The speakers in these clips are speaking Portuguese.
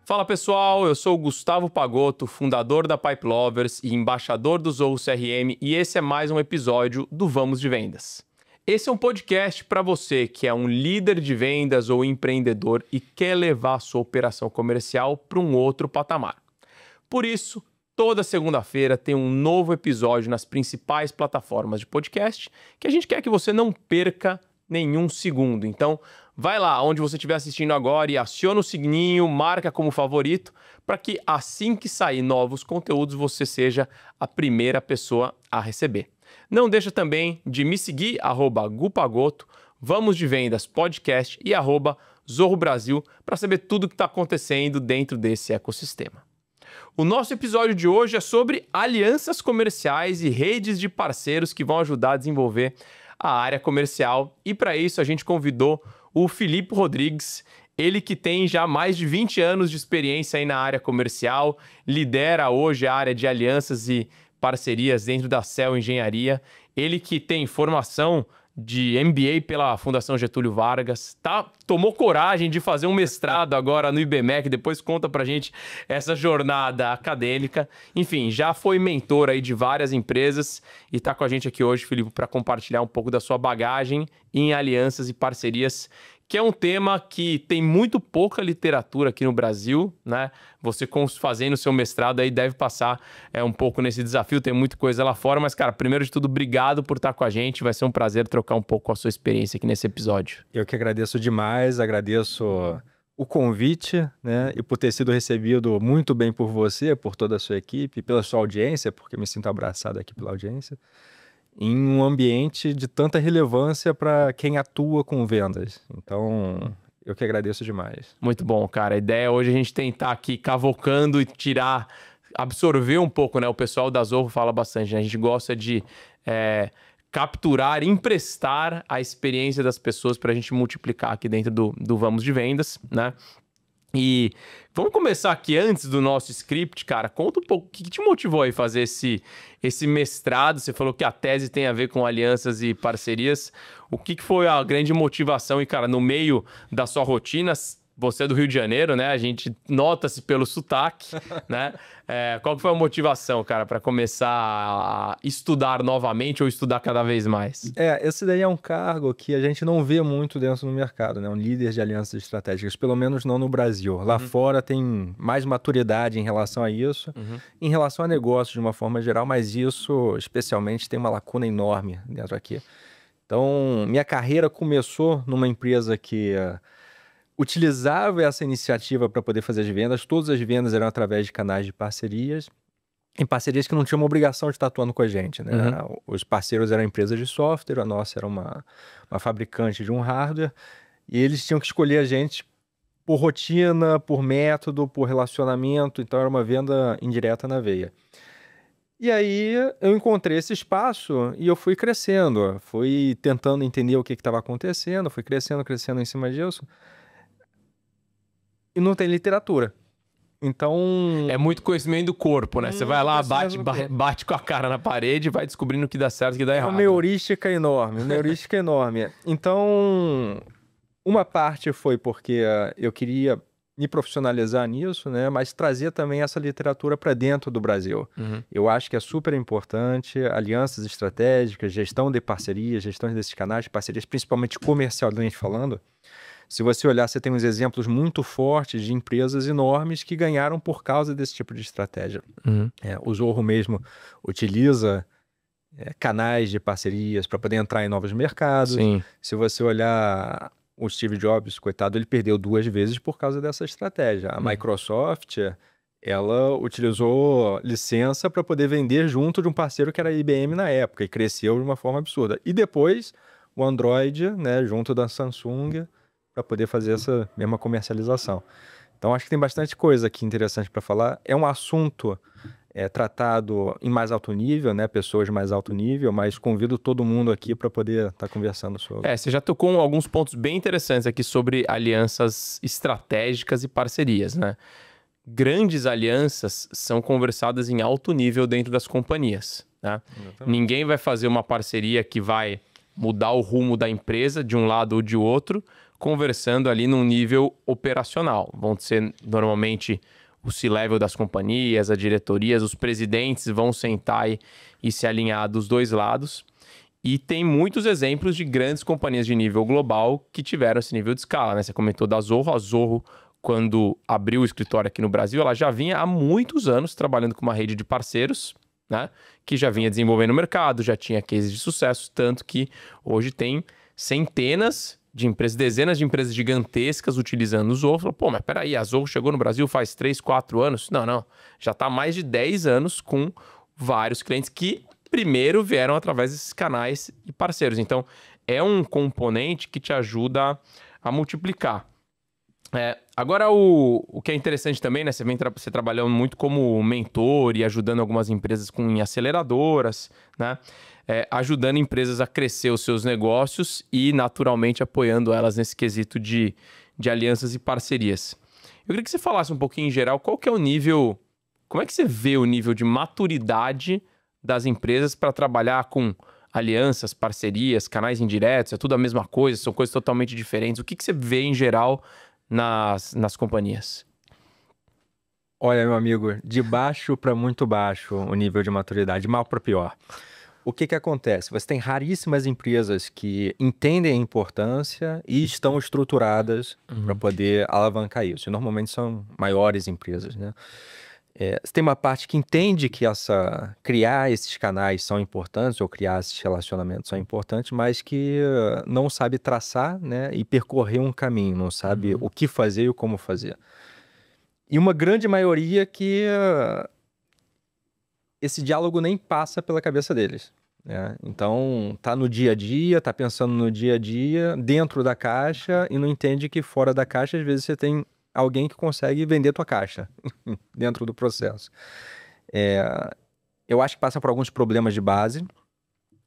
Fala pessoal, eu sou o Gustavo Pagotto, fundador da Pipe Lovers e embaixador do Zorro CRM, e esse é mais um episódio do Vamos de Vendas. Esse é um podcast para você que é um líder de vendas ou empreendedor e quer levar a sua operação comercial para um outro patamar. Por isso, toda segunda-feira tem um novo episódio nas principais plataformas de podcast que a gente quer que você não perca nenhum segundo. Então, vai lá onde você estiver assistindo agora e aciona o sininho, marca como favorito, para que assim que sair novos conteúdos você seja a primeira pessoa a receber. Não deixa também de me seguir, @Gupagotto, Vamos de Vendas Podcast e @Zorro Brasil, para saber tudo o que está acontecendo dentro desse ecossistema. O nosso episódio de hoje é sobre alianças comerciais e redes de parceiros que vão ajudar a desenvolver a área comercial, e para isso a gente convidou o Filipe Rodrigues, ele que tem já mais de 20 anos de experiência aí na área comercial, lidera hoje a área de alianças e parcerias dentro da Cell Engenharia, ele que tem formação de MBA pela Fundação Getúlio Vargas, tomou coragem de fazer um mestrado agora no IBMEC, depois conta pra gente essa jornada acadêmica. Enfim, já foi mentor aí de várias empresas e tá com a gente aqui hoje, Filipe, para compartilhar um pouco da sua bagagem em alianças e parcerias, que é um tema que tem muito pouca literatura aqui no Brasil, né? Você fazendo seu mestrado aí deve passar um pouco nesse desafio, tem muita coisa lá fora, mas, cara, primeiro de tudo, obrigado por estar com a gente, vai ser um prazer trocar um pouco a sua experiência aqui nesse episódio. Eu que agradeço demais, agradeço o convite, né? E por ter sido recebido muito bem por você, por toda a sua equipe, pela sua audiência, porque me sinto abraçado aqui pela audiência, em um ambiente de tanta relevância para quem atua com vendas. Então, eu que agradeço demais. Muito bom, cara. A ideia hoje é a gente tentar aqui cavocando e absorver um pouco, né? O pessoal da Zorro fala bastante, né? A gente gosta de capturar, emprestar a experiência das pessoas para a gente multiplicar aqui dentro do Vamos de Vendas, né? E vamos começar aqui antes do nosso script, cara. Conta um pouco o que te motivou aí a fazer esse mestrado. Você falou que a tese tem a ver com alianças e parcerias. O que foi a grande motivação? E, cara, no meio da sua rotina, você é do Rio de Janeiro, né? A gente nota-se pelo sotaque, né? Qual que foi a motivação, cara, para começar a estudar novamente ou estudar cada vez mais? Esse daí é um cargo que a gente não vê muito dentro do mercado, né? Um líder de alianças estratégicas, pelo menos não no Brasil. Lá fora tem mais maturidade em relação a isso, em relação a negócios de uma forma geral, mas isso especialmente tem uma lacuna enorme dentro aqui. Então, minha carreira começou numa empresa que utilizava essa iniciativa para poder fazer as vendas. Todas as vendas eram através de canais de parcerias, em parcerias que não tinham uma obrigação de estar atuando com a gente, né? Os parceiros eram empresas de software, a nossa era uma fabricante de um hardware, e eles tinham que escolher a gente por rotina, por método, por relacionamento, então era uma venda indireta na veia. E aí eu encontrei esse espaço e eu fui crescendo, fui tentando entender o que estava acontecendo, fui crescendo em cima disso. E não tem literatura. Então... É muito conhecimento do corpo, né? Você vai lá, bate com a cara na parede e vai descobrindo o que dá certo e o que dá errado. É uma heurística enorme, Então, uma parte foi porque eu queria me profissionalizar nisso, né? Mas trazer também essa literatura para dentro do Brasil. Eu acho que é super importante, alianças estratégicas, gestão de parcerias, gestão desses canais de parcerias, principalmente comercialmente falando. Se você olhar, você tem uns exemplos muito fortes de empresas enormes que ganharam por causa desse tipo de estratégia. O Zorro mesmo utiliza canais de parcerias para poder entrar em novos mercados. Sim. Se você olhar o Steve Jobs, coitado, ele perdeu 2 vezes por causa dessa estratégia. A Microsoft, ela utilizou licença para poder vender junto de um parceiro que era a IBM na época e cresceu de uma forma absurda. E depois o Android, né, junto da Samsung, para poder fazer essa mesma comercialização. Então, acho que tem bastante coisa aqui interessante para falar. É um assunto tratado em mais alto nível, né? Pessoas de mais alto nível, mas convido todo mundo aqui para poder estar conversando sobre. Você já tocou em alguns pontos bem interessantes aqui sobre alianças estratégicas e parcerias, né? Grandes alianças são conversadas em alto nível dentro das companhias, né? Ninguém vai fazer uma parceria que vai mudar o rumo da empresa de um lado ou de outro, conversando ali num nível operacional. Vão ser normalmente o C-level das companhias, as diretorias, os presidentes vão sentar e se alinhar dos dois lados. E tem muitos exemplos de grandes companhias de nível global que tiveram esse nível de escala, né? Você comentou da Zorro. A Zorro, quando abriu o escritório aqui no Brasil, ela já vinha há muitos anos trabalhando com uma rede de parceiros, né? Que já vinha desenvolvendo o mercado, já tinha cases de sucesso, tanto que hoje tem centenas de empresas, dezenas de empresas gigantescas utilizando o Zorro. Falou, pô, mas peraí, a Zorro chegou no Brasil faz 3, 4 anos? Não. Já está há mais de 10 anos com vários clientes que primeiro vieram através desses canais e parceiros. Então, é um componente que te ajuda a multiplicar. Agora, o que é interessante também, né? Você trabalhando muito como mentor e ajudando algumas empresas em aceleradoras, né? Ajudando empresas a crescer os seus negócios e, naturalmente, apoiando elas nesse quesito de alianças e parcerias. Eu queria que você falasse um pouquinho em geral, qual que é o nível... Como é que você vê o nível de maturidade das empresas para trabalhar com alianças, parcerias, canais indiretos? É tudo a mesma coisa? São coisas totalmente diferentes? O que você vê em geral nas companhias? Olha, meu amigo, de baixo para muito baixo o nível de maturidade, mal para pior. O que acontece? Você tem raríssimas empresas que entendem a importância e estão estruturadas para poder alavancar isso. E normalmente são maiores empresas, né? Você tem uma parte que entende que criar esses canais são importantes, ou criar esses relacionamentos são importantes, mas que não sabe traçar, né, e percorrer um caminho, não sabe o que fazer e o como fazer. E uma grande maioria que esse diálogo nem passa pela cabeça deles, né? Então, tá no dia a dia, tá pensando no dia a dia, dentro da caixa, e não entende que fora da caixa, às vezes você tem alguém que consegue vender tua caixa dentro do processo. Eu acho que passa por alguns problemas de base.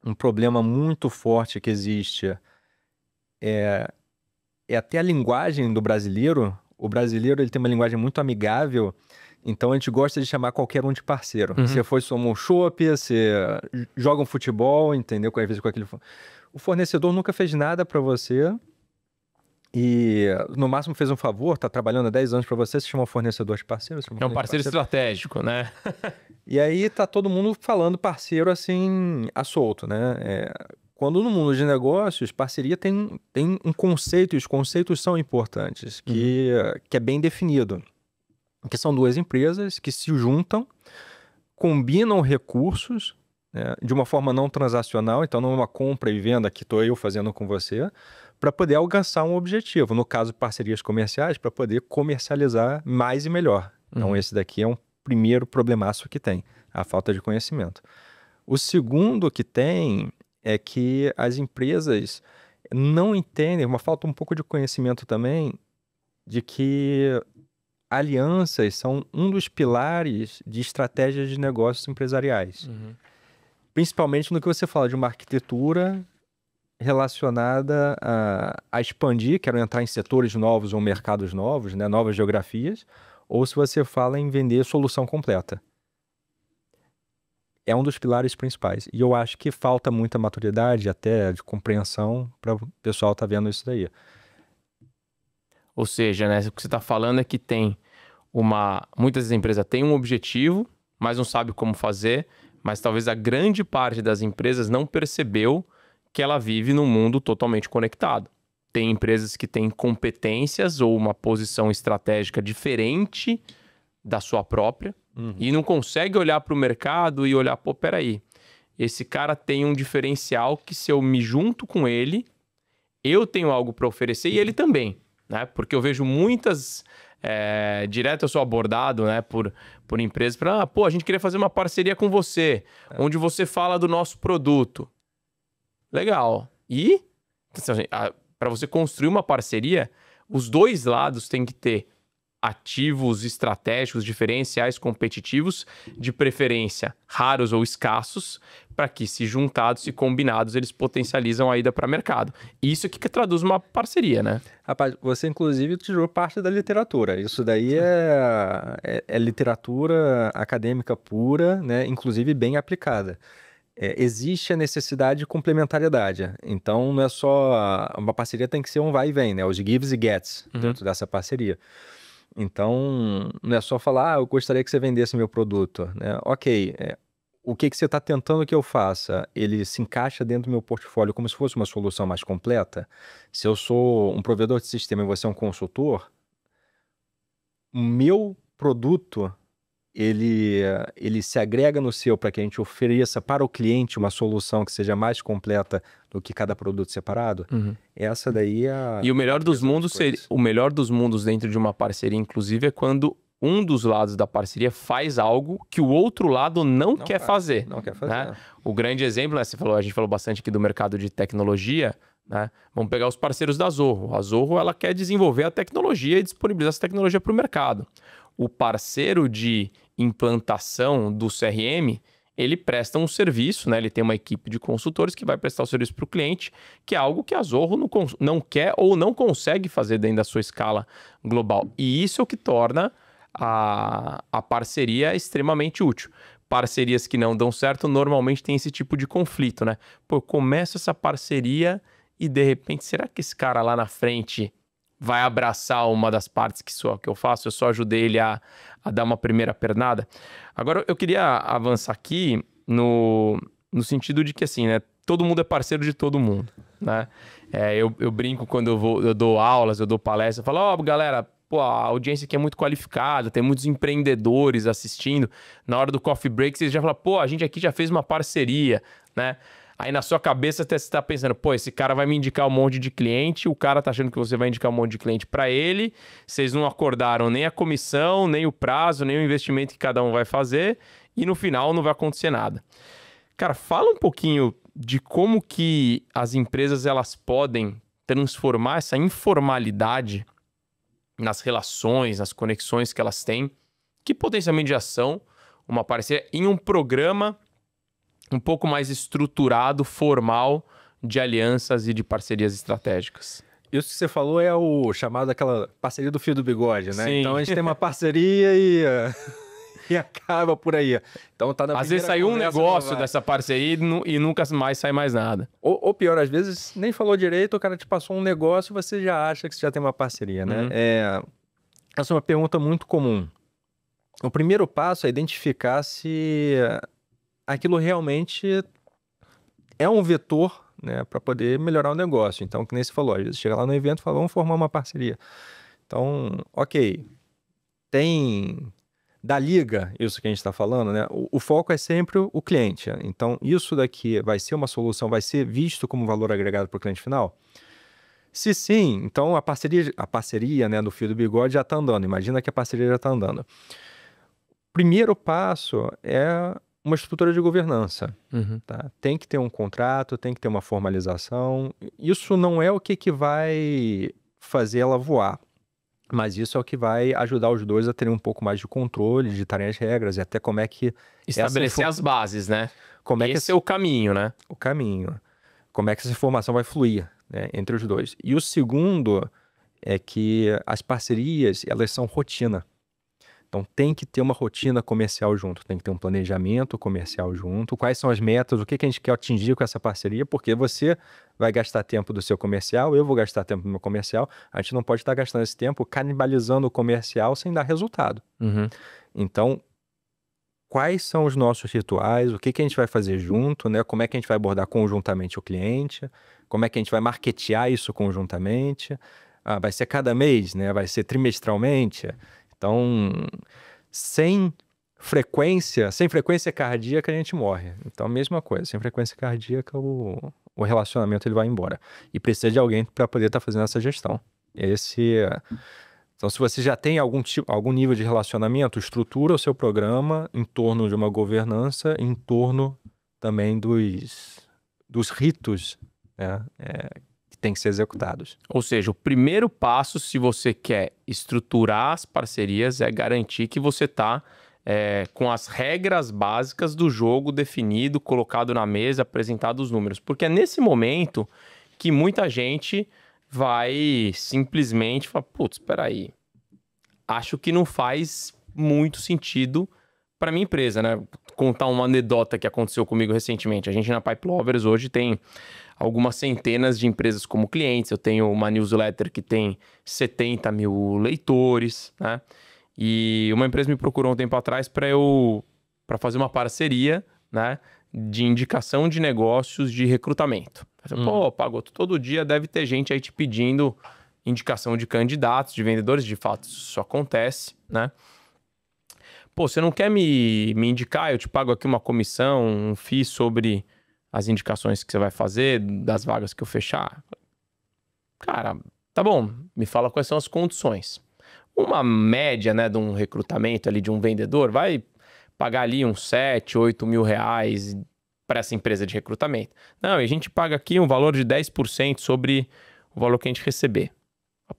Um problema muito forte que existe é até a linguagem do brasileiro. O brasileiro, ele tem uma linguagem muito amigável, então a gente gosta de chamar qualquer um de parceiro. Você foi somar um chopp, você joga um futebol, entendeu? Às vezes com aquele... O fornecedor nunca fez nada para você, e no máximo fez um favor, tá trabalhando há 10 anos para você, se chama um fornecedor de parceiro. É um parceiro estratégico, né? E aí tá todo mundo falando parceiro assim, a solto, né? Quando no mundo de negócios, parceria tem um conceito, e os conceitos são importantes, que é bem definido. Que são duas empresas que se juntam, combinam recursos, né, de uma forma não transacional, então não é uma compra e venda que estou eu fazendo com você, para poder alcançar um objetivo. No caso, parcerias comerciais, para poder comercializar mais e melhor. Então, esse daqui é um primeiro problemaço que tem, a falta de conhecimento. O segundo que tem é que as empresas não entendem, falta um pouco de conhecimento também, de que alianças são um dos pilares de estratégias de negócios empresariais. Principalmente no que você fala de uma arquitetura relacionada a expandir, quero entrar em setores novos ou mercados novos, né, novas geografias, ou se você fala em vender solução completa. É um dos pilares principais. E eu acho que falta muita maturidade, até de compreensão, para o pessoal estar vendo isso daí. Ou seja, né, o que você está falando é que muitas das empresas têm um objetivo, mas não sabe como fazer, mas talvez a grande parte das empresas não percebeu que ela vive num mundo totalmente conectado. Tem empresas que têm competências ou uma posição estratégica diferente da sua própria e não consegue olhar para o mercado e olhar, pô, peraí, esse cara tem um diferencial que se eu me junto com ele, eu tenho algo para oferecer e ele também, né? Porque eu vejo muitas... direto eu sou abordado, né, por empresas para, a gente queria fazer uma parceria com você, onde você fala do nosso produto. Legal. E para você construir uma parceria, os dois lados têm que ter ativos estratégicos, diferenciais competitivos, de preferência raros ou escassos, para que, se juntados e combinados, eles potencializam a ida para o mercado. Isso aqui que traduz uma parceria, né? Rapaz, você inclusive tirou parte da literatura. Isso daí é literatura acadêmica pura, né? Inclusive bem aplicada. existe a necessidade de complementariedade. Então, não é só... Uma parceria tem que ser um vai e vem, né? Os gives e gets dentro dessa parceria. Então, não é só falar, eu gostaria que você vendesse meu produto, né? Ok, o que você está tentando que eu faça? Ele se encaixa dentro do meu portfólio como se fosse uma solução mais completa? Se eu sou um provedor de sistema e você é um consultor, o meu produto... Ele se agrega no seu para que a gente ofereça para o cliente uma solução que seja mais completa do que cada produto separado. Essa daí é a... E o melhor dos mundos o melhor dos mundos dentro de uma parceria, inclusive, é quando um dos lados da parceria faz algo que o outro lado não quer fazer. Não quer fazer. Né? O grande exemplo, né, a gente falou bastante aqui do mercado de tecnologia, né? Vamos pegar os parceiros da Zorro. A Zorro, ela quer desenvolver a tecnologia e disponibilizar essa tecnologia para o mercado. O parceiro de implantação do CRM, ele presta um serviço, né? Ele tem uma equipe de consultores que vai prestar o serviço para o cliente, que é algo que a Zorro não quer ou não consegue fazer dentro da sua escala global. E isso é o que torna a parceria extremamente útil. Parcerias que não dão certo normalmente tem esse tipo de conflito, né? Pô, começa essa parceria e de repente, será que esse cara lá na frente vai abraçar uma das partes que eu faço? Eu só ajudei ele a dar uma primeira pernada. Agora, eu queria avançar aqui no sentido de que, assim, né? Todo mundo é parceiro de todo mundo, né? Eu brinco quando eu dou aulas, eu dou palestra, eu falo, ó, galera, pô, a audiência aqui é muito qualificada, tem muitos empreendedores assistindo. Na hora do coffee break, vocês já falam, pô, a gente aqui já fez uma parceria, né? Aí na sua cabeça você está pensando, pô, esse cara vai me indicar um monte de cliente, o cara tá achando que você vai indicar um monte de cliente para ele, vocês não acordaram nem a comissão, nem o prazo, nem o investimento que cada um vai fazer, e no final não vai acontecer nada. Cara, fala um pouquinho de como que as empresas elas podem transformar essa informalidade nas relações, nas conexões que elas têm, que potencialmente já são uma parceria, em um programa um pouco mais estruturado, formal, de alianças e de parcerias estratégicas. Isso que você falou é o chamado aquela parceria do fio do bigode, né? Sim. Então a gente tem uma parceria e acaba por aí. Então tá na Às vezes saiu um negócio dessa parceria e nunca mais sai mais nada. Ou pior, às vezes nem falou direito, o cara te passou um negócio e você já acha que você já tem uma parceria, né? Essa é uma pergunta muito comum. O primeiro passo é identificar se aquilo realmente é um vetor, né, para poder melhorar o negócio. Então, que nem você falou, às vezes chega lá no evento e fala, vamos formar uma parceria. Então, ok, tem da liga, isso que a gente está falando, né? O foco é sempre o cliente. Então, isso daqui vai ser uma solução, vai ser visto como valor agregado para o cliente final? Se sim, então a parceria, né, do fio do bigode já está andando. Imagina que a parceria já está andando. Primeiro passo é uma estrutura de governança. Tá? Tem que ter um contrato, tem que ter uma formalização. Isso não é o que vai fazer ela voar, mas isso é o que vai ajudar os dois a terem um pouco mais de controle, ditarem as regras e até como é que... Estabelecer as bases, né? Como Esse é o caminho, né? O caminho. Como é que essa informação vai fluir, né, entre os dois. E o segundo é que as parcerias, elas são rotina. Então, tem que ter uma rotina comercial junto, tem que ter um planejamento comercial junto. Quais são as metas, o que a gente quer atingir com essa parceria, porque você vai gastar tempo do seu comercial, eu vou gastar tempo do meu comercial. A gente não pode estar gastando esse tempo canibalizando o comercial sem dar resultado. Então, quais são os nossos rituais, o que a gente vai fazer junto, né? Como é que a gente vai abordar conjuntamente o cliente, como é que a gente vai marketear isso conjuntamente. Vai ser cada mês, né? Vai ser trimestralmente. Então, sem frequência cardíaca a gente morre. Então, a mesma coisa, sem frequência cardíaca o relacionamento ele vai embora. E precisa de alguém para poder estar fazendo essa gestão. Então, se você já tem algum nível de relacionamento, estrutura o seu programa em torno de uma governança, em torno também dos ritos, né, que tem que ser executados. Ou seja, o primeiro passo, se você quer estruturar as parcerias, é garantir que você está com as regras básicas do jogo definido, colocado na mesa, apresentado os números. Porque é nesse momento que muita gente vai simplesmente falar, putz, espera aí, acho que não faz muito sentido para minha empresa, né? contar uma anedota que aconteceu comigo recentemente. A gente na Pipe Lovers hoje tem algumas centenas de empresas como clientes. Eu tenho uma newsletter que tem 70 mil leitores, né? E uma empresa me procurou um tempo atrás para fazer uma parceria, né, de indicação de negócios de recrutamento. Pô, Pagotto, todo dia deve ter gente aí te pedindo indicação de candidatos, de vendedores, de fato isso acontece, né? Pô, você não quer me indicar? Eu te pago aqui uma comissão, um FII sobre as indicações que você vai fazer, das vagas que eu fechar. Cara, tá bom, me fala quais são as condições. Uma média, né, de um recrutamento ali de um vendedor vai pagar ali uns 7, 8 mil reais para essa empresa de recrutamento. Não, e a gente paga aqui um valor de 10% sobre o valor que a gente receber.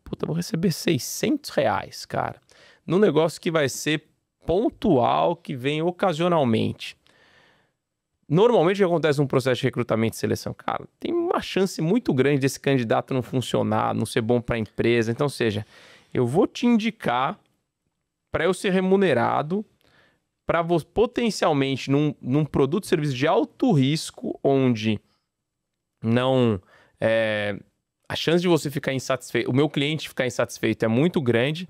Puta, eu vou receber 600 reais, cara, num negócio que vai ser pontual, que vem ocasionalmente. Normalmente o que acontece num processo de recrutamento e seleção? Cara, tem uma chance muito grande desse candidato não funcionar, não ser bom para a empresa. Então, seja, eu vou te indicar para eu ser remunerado para potencialmente num produto e serviço de alto risco, onde não a chance de você ficar insatisfeito, o meu cliente ficar insatisfeito é muito grande,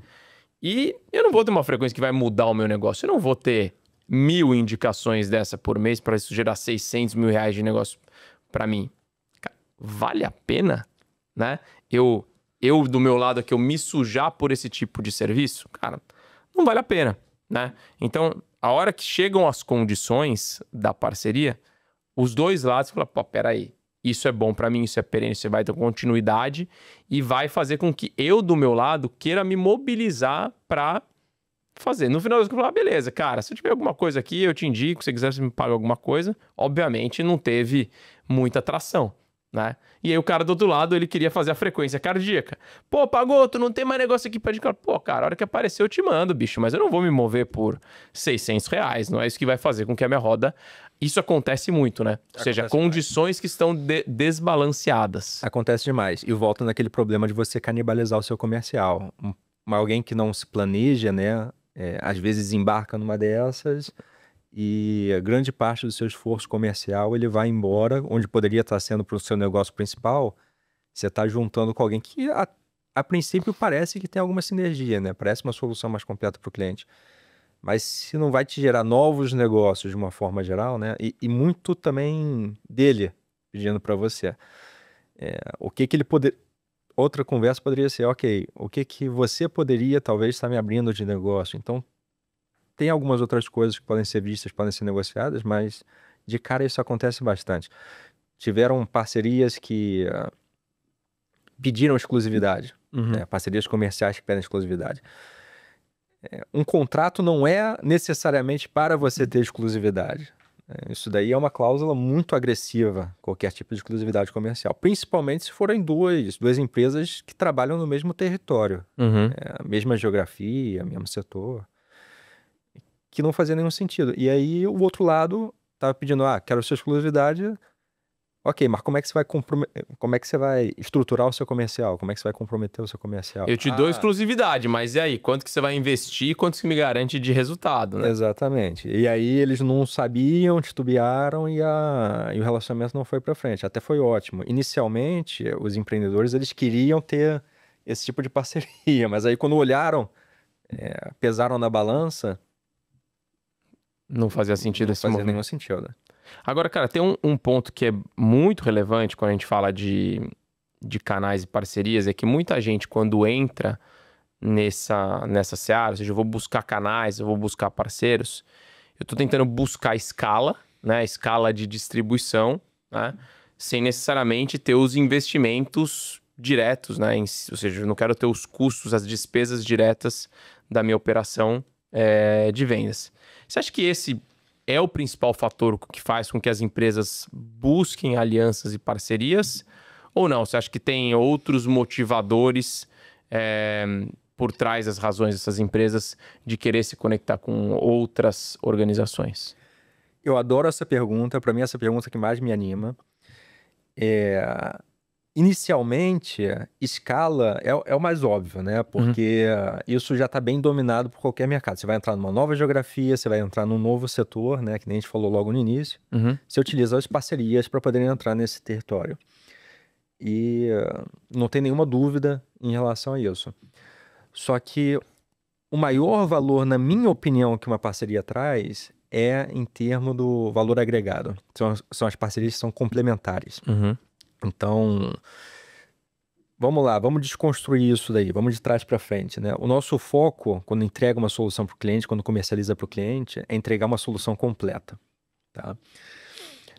e eu não vou ter uma frequência que vai mudar o meu negócio. Eu não vou ter 1.000 indicações dessa por mês para isso gerar 600 mil reais de negócio para mim. Vale a pena, né? Eu do meu lado aqui, eu me sujar por esse tipo de serviço? Cara, não vale a pena, né? Então, a hora que chegam as condições da parceria, os dois lados falam, pô, peraí, isso é bom para mim, isso é perene, isso vai ter continuidade e vai fazer com que eu, do meu lado, queira me mobilizar para fazer. No final das contas, eu falo, beleza, cara, se eu tiver alguma coisa aqui, eu te indico, se você quiser, você me paga alguma coisa. Obviamente, não teve muita atração, né? E aí o cara do outro lado, ele queria fazer a frequência cardíaca. Pô, Pagotto, não tem mais negócio aqui pra indicar. Pô, cara, a hora que aparecer eu te mando, bicho, mas eu não vou me mover por 600 reais, não é isso que vai fazer com que a minha roda... Isso acontece muito, né? Ou seja, condições que estão desbalanceadas. Acontece demais. E volta naquele problema de você canibalizar o seu comercial. Alguém que não se planeja, né? Às vezes embarca numa dessas e a grande parte do seu esforço comercial ele vai embora, onde poderia estar sendo para o seu negócio principal, você está juntando com alguém que a princípio parece que tem alguma sinergia, né? Parece uma solução mais completa para o cliente. Mas se não vai te gerar novos negócios de uma forma geral, né? E muito também dele pedindo para você. O que ele poder... Outra conversa poderia ser, ok, o que você poderia talvez estar me abrindo de negócio? Então, tem algumas outras coisas que podem ser vistas, podem ser negociadas, mas de cara isso acontece bastante. Tiveram parcerias que pediram exclusividade, né? Parcerias comerciais que pedem exclusividade. Um contrato não é necessariamente para você ter exclusividade. Isso daí é uma cláusula muito agressiva, qualquer tipo de exclusividade comercial. Principalmente se forem duas empresas que trabalham no mesmo território. A mesma geografia, mesmo setor. Que não fazia nenhum sentido. E aí o outro lado estava pedindo, quero sua exclusividade. Ok, mas como é que você vai estruturar o seu comercial? Como é que você vai comprometer o seu comercial? Eu te dou exclusividade, mas e aí? Quanto que você vai investir? Quanto que me garante de resultado, né? Exatamente. E aí eles não sabiam, titubearam e o relacionamento não foi para frente. Até foi ótimo. Inicialmente, os empreendedores eles queriam ter esse tipo de parceria, mas aí quando olharam, pesaram na balança... Não fazia sentido esse movimento. Não fazia nenhum sentido. Agora, cara, tem um ponto que é muito relevante quando a gente fala de canais e parcerias, é que muita gente, quando entra nessa seara, ou seja, eu vou buscar canais, eu vou buscar parceiros, eu tô tentando buscar escala, né? Escala de distribuição, né? Sem necessariamente ter os investimentos diretos, né? Ou seja, eu não quero ter os custos, as despesas diretas da minha operação de vendas. Você acha que esse é o principal fator que faz com que as empresas busquem alianças e parcerias? Ou não? Você acha que tem outros motivadores por trás das razões dessas empresas de querer se conectar com outras organizações? Eu adoro essa pergunta. Para mim, essa pergunta que mais me anima. Inicialmente, escala é o mais óbvio, né? Porque isso já está bem dominado por qualquer mercado. Você vai entrar numa nova geografia, você vai entrar num novo setor, né? Que nem a gente falou logo no início. Você utiliza as parcerias para poder entrar nesse território. E não tem nenhuma dúvida em relação a isso. Só que o maior valor, na minha opinião, que uma parceria traz é em termos do valor agregado. São as parcerias que são complementares. Então, vamos lá, vamos desconstruir isso daí, vamos de trás para frente, né? O nosso foco, quando entrega uma solução para o cliente, quando comercializa para o cliente, é entregar uma solução completa, tá?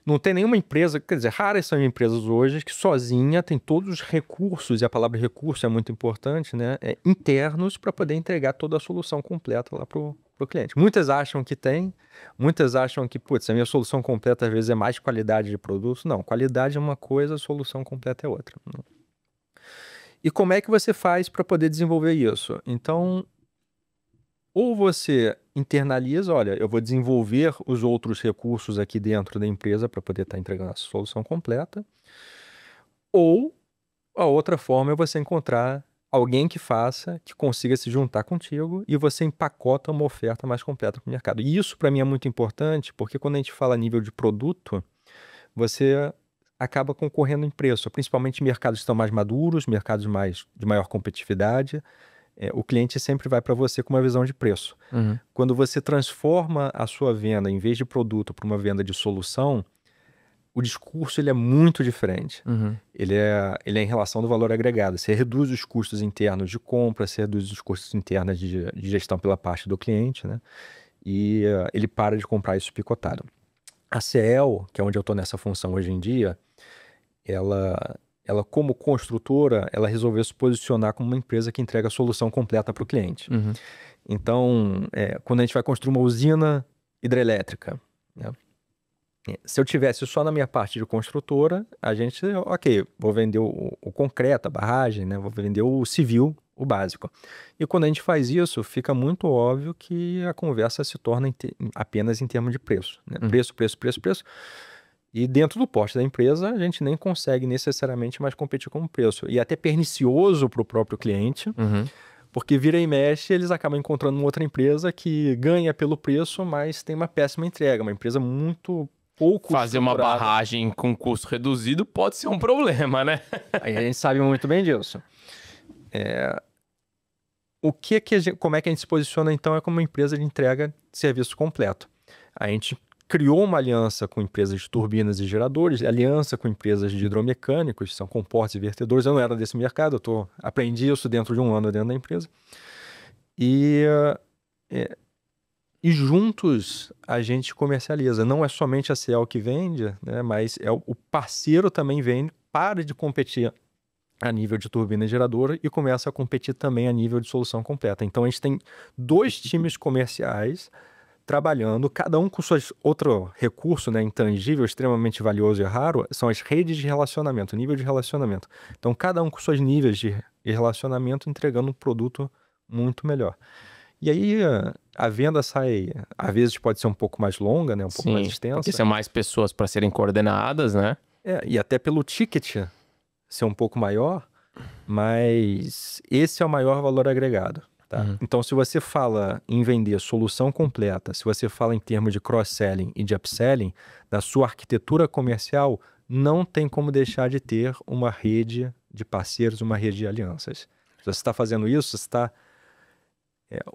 Não tem nenhuma empresa, quer dizer, raras são empresas hoje que sozinha tem todos os recursos, e a palavra recurso é muito importante, né? Internos para poder entregar toda a solução completa lá para o cliente. Muitas acham que tem, muitas acham que, putz, a minha solução completa às vezes é mais qualidade de produto. Não, qualidade é uma coisa, solução completa é outra. E como é que você faz para poder desenvolver isso? Então, ou você internaliza, olha, eu vou desenvolver os outros recursos aqui dentro da empresa para poder estar entregando a solução completa, ou a outra forma é você encontrar alguém que faça, que consiga se juntar contigo e você empacota uma oferta mais completa para o mercado. E isso para mim é muito importante, porque quando a gente fala a nível de produto, você acaba concorrendo em preço, principalmente em mercados que estão mais maduros, mercados de maior competitividade. O cliente sempre vai para você com uma visão de preço. Quando você transforma a sua venda, em vez de produto, para uma venda de solução, o discurso ele é muito diferente. Ele é em relação do valor agregado. Você reduz os custos internos de compra, você reduz os custos internos de gestão pela parte do cliente, né? E ele para de comprar isso picotado. A CL, que é onde eu estou nessa função hoje em dia, ela como construtora, ela resolveu se posicionar como uma empresa que entrega a solução completa para o cliente. Então, quando a gente vai construir uma usina hidrelétrica, né? Se eu tivesse só na minha parte de construtora, a gente, ok, vou vender o concreto, a barragem, né? Vou vender o civil, o básico. E quando a gente faz isso, fica muito óbvio que a conversa se torna apenas em termos de preço, né? Preço. E dentro do porte da empresa, a gente nem consegue necessariamente mais competir com o preço. E é até pernicioso para o próprio cliente, porque vira e mexe, eles acabam encontrando uma outra empresa que ganha pelo preço, mas tem uma péssima entrega, uma empresa muito pouco fazer uma barragem com custo reduzido pode ser um problema, né? Aí a gente sabe muito bem disso. Como é que a gente se posiciona, então, é como uma empresa de entrega de serviço completo. A gente criou uma aliança com empresas de turbinas e geradores, aliança com empresas de hidromecânicos, que são comportas e vertedores. Eu não era desse mercado, aprendi isso dentro de um ano dentro da empresa. E juntos a gente comercializa. Não é somente a CL que vende, né, mas o parceiro também vende, para de competir a nível de turbina e geradora e começa a competir também a nível de solução completa. Então a gente tem 2 times comerciais trabalhando, cada um com outro recurso, né, intangível, extremamente valioso e raro, são as redes de relacionamento, nível de relacionamento. Então cada um com seus níveis de relacionamento entregando um produto muito melhor. E aí a venda sai, às vezes pode ser um pouco mais longa, né, um pouco mais extensa. Porque são mais pessoas para serem coordenadas, né? E até pelo ticket ser um pouco maior, mas esse é o maior valor agregado. Tá? Então, se você fala em vender solução completa, se você fala em termos de cross-selling e de upselling, da sua arquitetura comercial, não tem como deixar de ter uma rede de parceiros, uma rede de alianças. Se você está fazendo isso, você está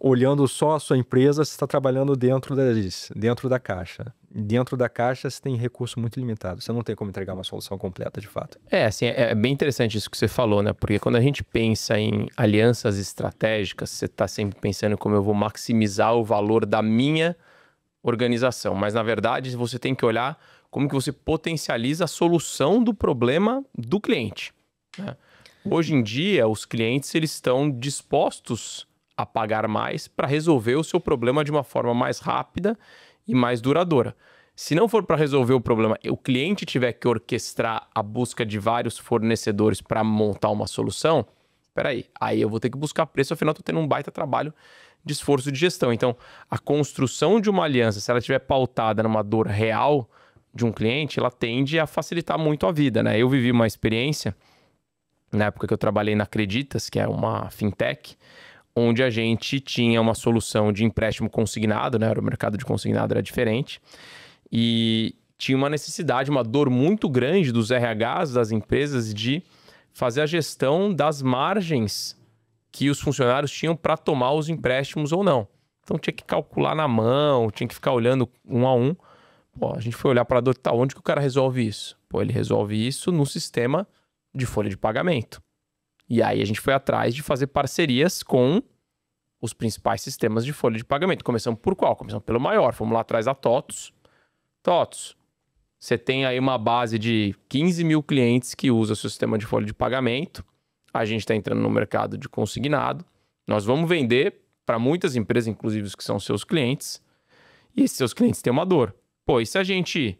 olhando só a sua empresa, você está trabalhando dentro da caixa. Dentro da caixa, você tem recurso muito limitado. Você não tem como entregar uma solução completa, de fato. Assim, é bem interessante isso que você falou, né? Porque quando a gente pensa em alianças estratégicas, você está sempre pensando em como eu vou maximizar o valor da minha organização. Mas, na verdade, você tem que olhar como que você potencializa a solução do problema do cliente, né? Hoje em dia, os clientes eles estão dispostos a pagar mais para resolver o seu problema de uma forma mais rápida e mais duradoura. Se não for para resolver o problema, o cliente tiver que orquestrar a busca de vários fornecedores para montar uma solução, aí eu vou ter que buscar preço, afinal estou tendo um baita trabalho de esforço de gestão. Então, a construção de uma aliança, se ela estiver pautada numa dor real de um cliente, ela tende a facilitar muito a vida, né? Eu vivi uma experiência na época que eu trabalhei na Acreditas, que é uma fintech, onde a gente tinha uma solução de empréstimo consignado, né? O mercado de consignado era diferente. E tinha uma necessidade, uma dor muito grande dos RHs das empresas de fazer a gestão das margens que os funcionários tinham para tomar os empréstimos ou não. Então tinha que calcular na mão, tinha que ficar olhando um a um. Pô, a gente foi olhar para a dor, tá, onde que o cara resolve isso? Pô, ele resolve isso no sistema de folha de pagamento. E aí a gente foi atrás de fazer parcerias com os principais sistemas de folha de pagamento. Começamos por qual? Começamos pelo maior. Fomos lá atrás da TOTUS. TOTUS, você tem aí uma base de 15 mil clientes que usam o seu sistema de folha de pagamento. A gente está entrando no mercado de consignado. Nós vamos vender para muitas empresas, inclusive os que são seus clientes. E esses seus clientes têm uma dor. Pô, e se a gente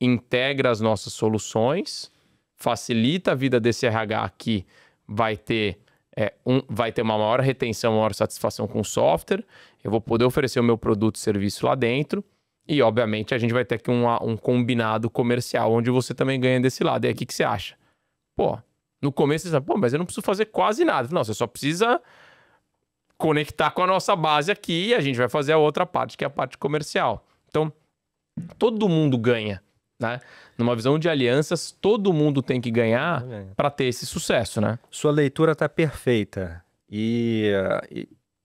integra as nossas soluções, facilita a vida desse RH que vai ter uma maior retenção, maior satisfação com o software, eu vou poder oferecer o meu produto e serviço lá dentro, e obviamente a gente vai ter aqui um combinado comercial, onde você também ganha desse lado. E aí, o que você acha? Pô, no começo você fala, pô, mas eu não preciso fazer quase nada. Não, você só precisa conectar com a nossa base aqui e a gente vai fazer a outra parte, que é a parte comercial. Então, todo mundo ganha, né? Numa visão de alianças, todo mundo tem que ganhar para ter esse sucesso, né? Sua leitura está perfeita e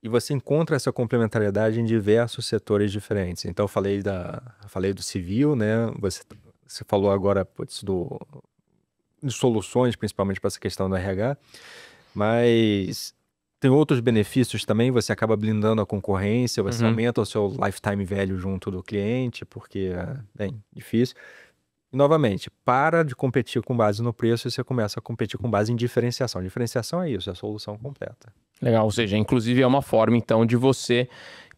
você encontra essa complementariedade em diversos setores diferentes. Então, eu falei do civil, né? Você falou agora de soluções, principalmente para essa questão do RH, mas tem outros benefícios também. Você acaba blindando a concorrência, você aumenta o seu lifetime value junto do cliente, porque é bem difícil. E, novamente, para de competir com base no preço e você começa a competir com base em diferenciação. Diferenciação é isso, é a solução completa. Legal, ou seja, inclusive é uma forma, então, de você,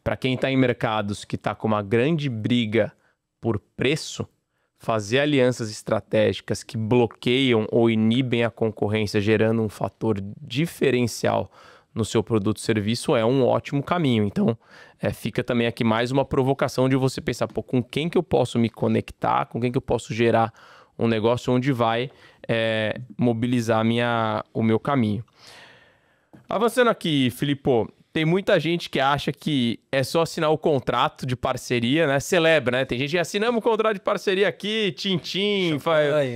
para quem está em mercados que está com uma grande briga por preço, fazer alianças estratégicas que bloqueiam ou inibem a concorrência, gerando um fator diferencial no seu produto ou serviço, é um ótimo caminho. Então, fica também aqui mais uma provocação de você pensar, pô, com quem que eu posso me conectar, com quem que eu posso gerar um negócio onde vai mobilizar o meu caminho. Avançando aqui, Filippo, tem muita gente que acha que é só assinar o contrato de parceria, né? Celebra, né? Tem gente que assinamos o contrato de parceria aqui, tintim,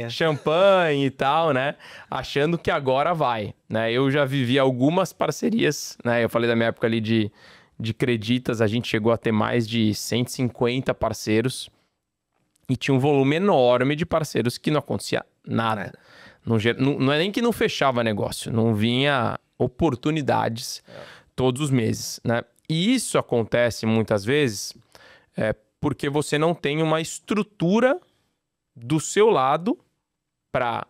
champanhe e tal, né? Achando que agora vai, né? Eu já vivi algumas parcerias, né? Eu falei da minha época ali de Creditas, a gente chegou a ter mais de 150 parceiros e tinha um volume enorme de parceiros que não acontecia nada. Não é nem que não fechava negócio, não vinha oportunidades todos os meses, né? E isso acontece muitas vezes porque você não tem uma estrutura do seu lado para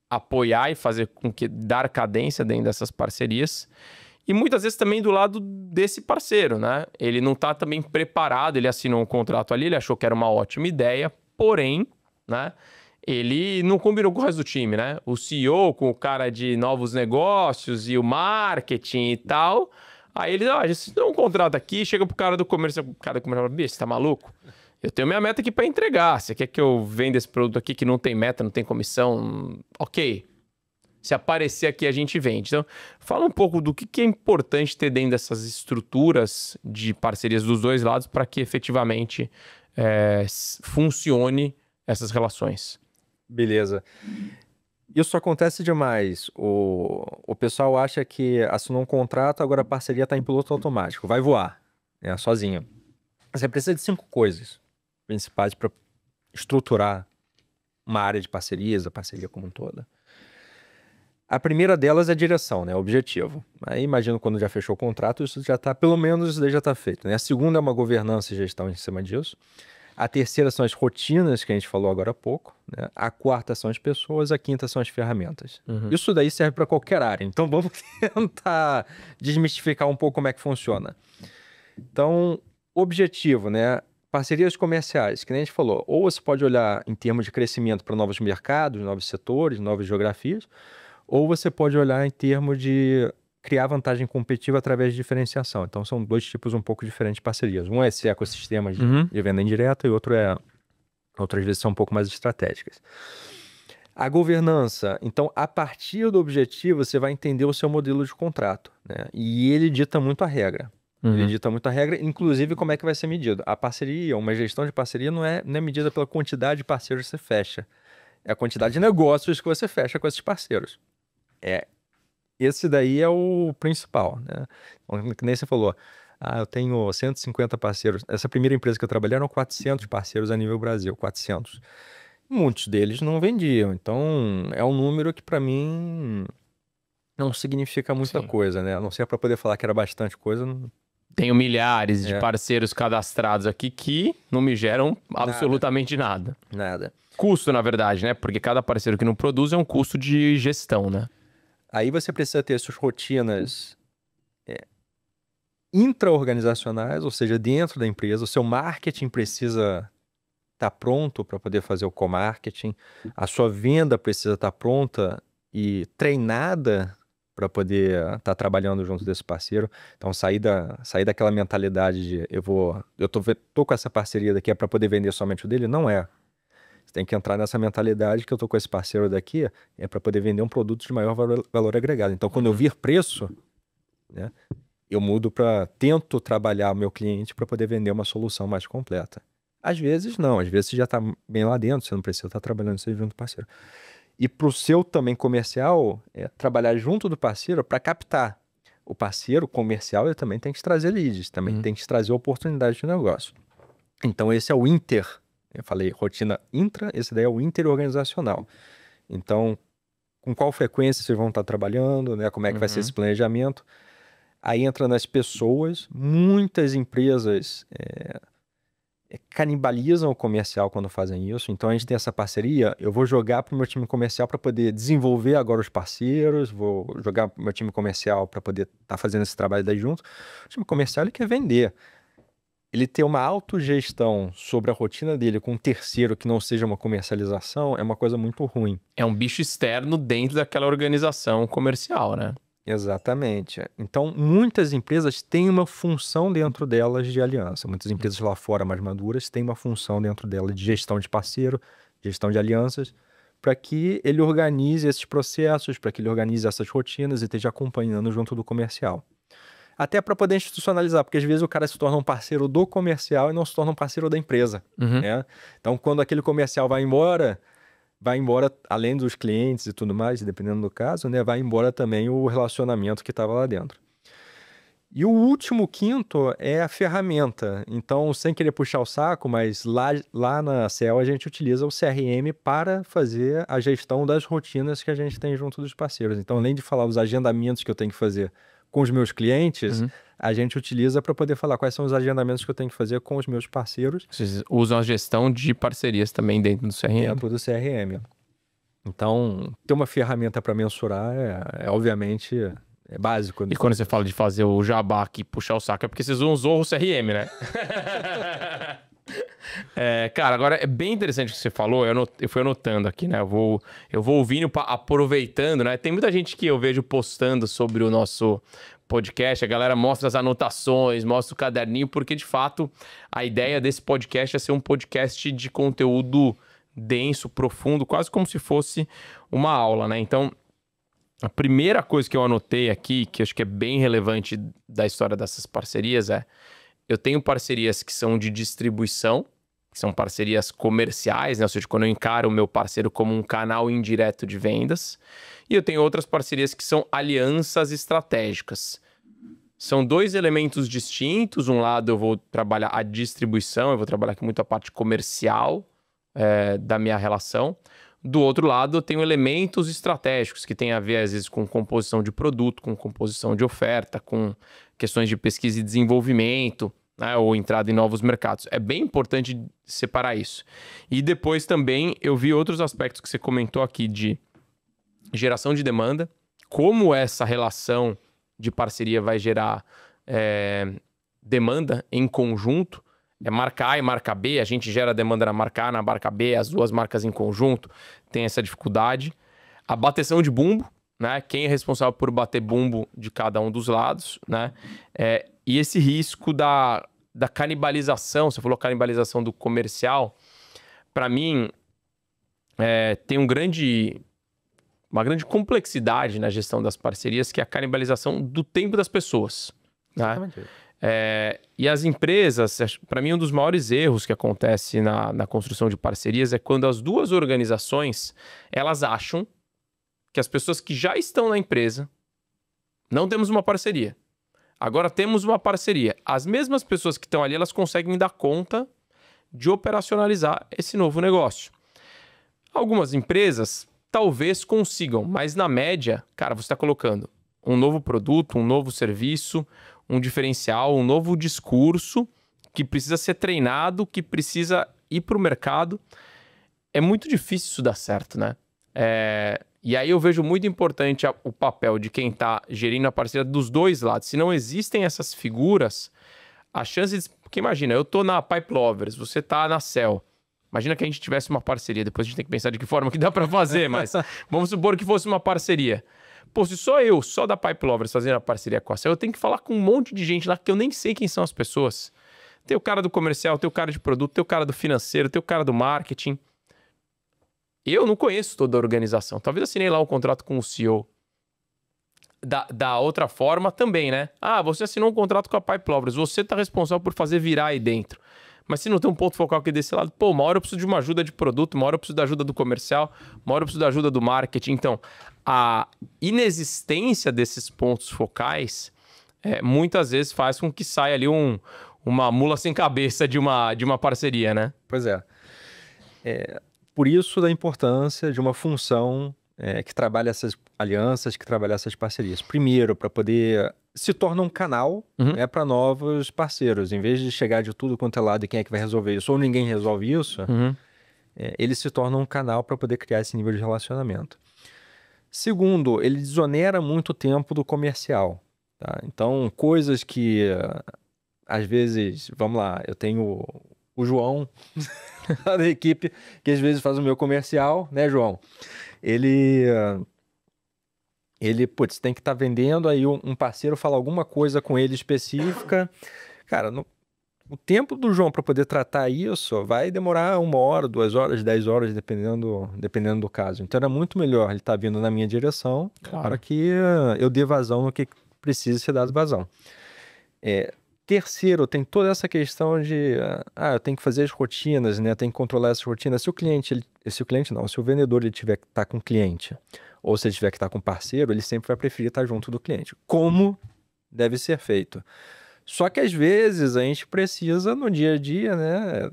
apoiar e fazer com que dar cadência dentro dessas parcerias. E muitas vezes também do lado desse parceiro, né? Ele não está também preparado, ele assinou um contrato ali, ele achou que era uma ótima ideia, porém, né? Ele não combinou com o resto do time, né? O CEO com o cara de novos negócios e o marketing e tal. Aí ele, a gente tem um contrato aqui, chega pro cara do comercial, fala, bicho, você tá maluco? Eu tenho minha meta aqui para entregar. Você quer que eu venda esse produto aqui que não tem meta, não tem comissão? Ok. Se aparecer aqui, a gente vende. Então, fala um pouco do que é importante ter dentro dessas estruturas de parcerias dos dois lados para que efetivamente funcione essas relações. Beleza. Isso acontece demais. O pessoal acha que assinou um contrato, agora a parceria está em piloto automático. Vai voar, né, sozinho. Você precisa de 5 coisas principais para estruturar uma área de parcerias, a parceria como um todo. A primeira delas é a direção, né? O objetivo. Aí imagino quando já fechou o contrato, isso já está, pelo menos isso daí já está feito, né? A segunda é uma governança e gestão em cima disso. A terceira são as rotinas, que a gente falou agora há pouco, né? A quarta são as pessoas, a quinta são as ferramentas. Isso daí serve para qualquer área. Então vamos tentar desmistificar um pouco como é que funciona. Então, objetivo, né? Parcerias comerciais, que nem a gente falou. Ou você pode olhar em termos de crescimento para novos mercados, novos setores, novas geografias, ou você pode olhar em termos de criar vantagem competitiva através de diferenciação. Então, são 2 tipos um pouco diferentes de parcerias. Um é esse ecossistema de venda indireta e outras vezes são um pouco mais estratégicas. A governança, então, a partir do objetivo, você vai entender o seu modelo de contrato, né? E ele dita muito a regra. Ele dita muito a regra, inclusive como é que vai ser medido. A parceria, uma gestão de parceria não é medida pela quantidade de parceiros que você fecha. É a quantidade de negócios que você fecha com esses parceiros. Esse daí é o principal, né? Então, que nem você falou, eu tenho 150 parceiros. Essa primeira empresa que eu trabalhei eram 400 parceiros a nível Brasil, 400. Muitos deles não vendiam, então é um número que para mim não significa muita coisa, né? A não ser para poder falar que era bastante coisa. Tenho milhares de parceiros cadastrados aqui que não me geram absolutamente nada. Nada. Custo, na verdade, né? Porque cada parceiro que não produz é um custo de gestão, né? Aí você precisa ter suas rotinas intra-organizacionais, ou seja, dentro da empresa. O seu marketing precisa estar pronto para poder fazer o co-marketing. A sua venda precisa estar pronta e treinada para poder estar trabalhando junto desse parceiro. Então, sair daquela mentalidade de eu tô com essa parceria daqui para poder vender somente o dele, não é. Você tem que entrar nessa mentalidade que eu tô com esse parceiro daqui para poder vender um produto de maior valor agregado. Então, quando eu vir preço, né, eu tento trabalhar o meu cliente para poder vender uma solução mais completa. Às vezes não, às vezes você já está bem lá dentro, você não precisa estar trabalhando isso junto do parceiro. E para o seu também comercial, trabalhar junto do parceiro para captar. O parceiro comercial ele também tem que trazer leads, também tem que trazer oportunidades de negócio. Então esse é o inter. Eu falei rotina intra, esse daí é o interorganizacional. Então, com qual frequência vocês vão estar trabalhando, né? Como é que vai ser esse planejamento? Aí entra nas pessoas. Muitas empresas canibalizam o comercial quando fazem isso. Então a gente tem essa parceria. Eu vou jogar para o meu time comercial para poder desenvolver agora os parceiros. Vou jogar para o meu time comercial para poder estar fazendo esse trabalho daí junto. O time comercial ele quer vender. Ele ter uma autogestão sobre a rotina dele com um terceiro que não seja uma comercialização é uma coisa muito ruim. É um bicho externo dentro daquela organização comercial, né? Exatamente. Então, muitas empresas têm uma função dentro delas de aliança. Muitas empresas lá fora mais maduras têm uma função dentro dela de gestão de parceiro, gestão de alianças, para que ele organize esses processos, para que ele organize essas rotinas e esteja acompanhando junto do comercial. Até para poder institucionalizar, porque às vezes o cara se torna um parceiro do comercial e não se torna um parceiro da empresa. Né? Então, quando aquele comercial vai embora, além dos clientes e tudo mais, dependendo do caso, né, vai embora também o relacionamento que estava lá dentro. E o último, quinto, é a ferramenta. Então, sem querer puxar o saco, mas lá na CEL a gente utiliza o CRM para fazer a gestão das rotinas que a gente tem junto dos parceiros. Então, além de falar os agendamentos que eu tenho que fazer com os meus clientes, a gente utiliza para poder falar quais são os agendamentos que eu tenho que fazer com os meus parceiros. Vocês usam a gestão de parcerias também dentro do CRM? Dentro do CRM. Então, ter uma ferramenta para mensurar obviamente, é básico. E quando você fala de fazer o jabá aqui, puxar o saco, é porque vocês usam o CRM, né? Cara, agora é bem interessante o que você falou, eu fui anotando aqui, né? Eu vou ouvindo, aproveitando, né? Tem muita gente que eu vejo postando sobre o nosso podcast, a galera mostra as anotações, mostra o caderninho, porque de fato a ideia desse podcast é ser um podcast de conteúdo denso, profundo, quase como se fosse uma aula, né? Então, a primeira coisa que eu anotei aqui, que eu acho que é bem relevante da história dessas parcerias eu tenho parcerias que são de distribuição, que são parcerias comerciais, né? Ou seja, quando eu encaro o meu parceiro como um canal indireto de vendas. E eu tenho outras parcerias que são alianças estratégicas. São dois elementos distintos. Um lado eu vou trabalhar a distribuição, eu vou trabalhar aqui muito a parte comercial da minha relação. Do outro lado, eu tenho elementos estratégicos que têm a ver, às vezes, com composição de produto, com composição de oferta, com questões de pesquisa e desenvolvimento, né, ou entrada em novos mercados. É bem importante separar isso. E depois também eu vi outros aspectos que você comentou aqui de geração de demanda, como essa relação de parceria vai gerar demanda em conjunto. Marca A e marca B, a gente gera demanda na marca A, na marca B, as duas marcas em conjunto tem essa dificuldade. A bateção de bumbo, né? Quem é responsável por bater bumbo de cada um dos lados, né? E esse risco da canibalização, você falou canibalização do comercial, para mim, tem uma grande complexidade na gestão das parcerias, que é a canibalização do tempo das pessoas. Né? Exatamente isso. E as empresas, para mim, um dos maiores erros que acontece na construção de parcerias é quando as duas organizações, elas acham que as pessoas que já estão na empresa, não temos uma parceria. Agora temos uma parceria. As mesmas pessoas que estão ali, elas conseguem dar conta de operacionalizar esse novo negócio. Algumas empresas talvez consigam, mas na média, cara, você está colocando um novo produto, um novo serviço, um diferencial, um novo discurso que precisa ser treinado, que precisa ir para o mercado. É muito difícil isso dar certo, né? E aí eu vejo muito importante o papel de quem está gerindo a parceria dos dois lados. Se não existem essas figuras, a chance de... Porque imagina, eu estou na Pipe Lovers, você está na Cell. Imagina que a gente tivesse uma parceria. Depois a gente tem que pensar de que forma que dá para fazer, mas vamos supor que fosse uma parceria. Pô, se só eu, só da Pipe Lovers, fazendo a parceria com a Cell, eu tenho que falar com um monte de gente lá que eu nem sei quem são as pessoas. Tem o cara do comercial, tem o cara de produto, tem o cara do financeiro, tem o cara do marketing. Eu não conheço toda a organização. Talvez assinei lá um contrato com o CEO. Da outra forma também, né? Você assinou um contrato com a Pipe Lovers, você está responsável por fazer virar aí dentro. Mas se não tem um ponto focal aqui desse lado, uma hora eu preciso de uma ajuda de produto, uma hora eu preciso da ajuda do comercial, uma hora eu preciso da ajuda do marketing. Então, a inexistência desses pontos focais muitas vezes faz com que saia ali uma mula sem cabeça de uma parceria, né? Pois é. Por isso da importância de uma função que trabalha essas alianças, que trabalha essas parcerias. Primeiro, para poder... Se torna um canal para novos parceiros. Em vez de chegar de tudo quanto é lado e quem é que vai resolver isso, ou ninguém resolve isso, ele se torna um canal para poder criar esse nível de relacionamento. Segundo, ele desonera muito o tempo do comercial. Tá? Então, coisas que, às vezes, vamos lá, eu tenho o João da equipe, que às vezes faz o meu comercial, né, João? Ele tem que estar vendendo, aí um parceiro fala alguma coisa com ele específica. Cara, o tempo do João para poder tratar isso vai demorar 1 hora, 2 horas, 10 horas, dependendo do caso. Então era muito melhor ele estar vindo na minha direção para que eu dê vazão no que precisa ser dado vazão. Terceiro, tem toda essa questão de eu tenho que fazer as rotinas, né? Tem que controlar essas rotinas. Se o vendedor ele tiver que estar com o cliente, ou se ele tiver que estar com parceiro, ele sempre vai preferir estar junto do cliente. Como deve ser feito. Só que às vezes a gente precisa no dia a dia, né,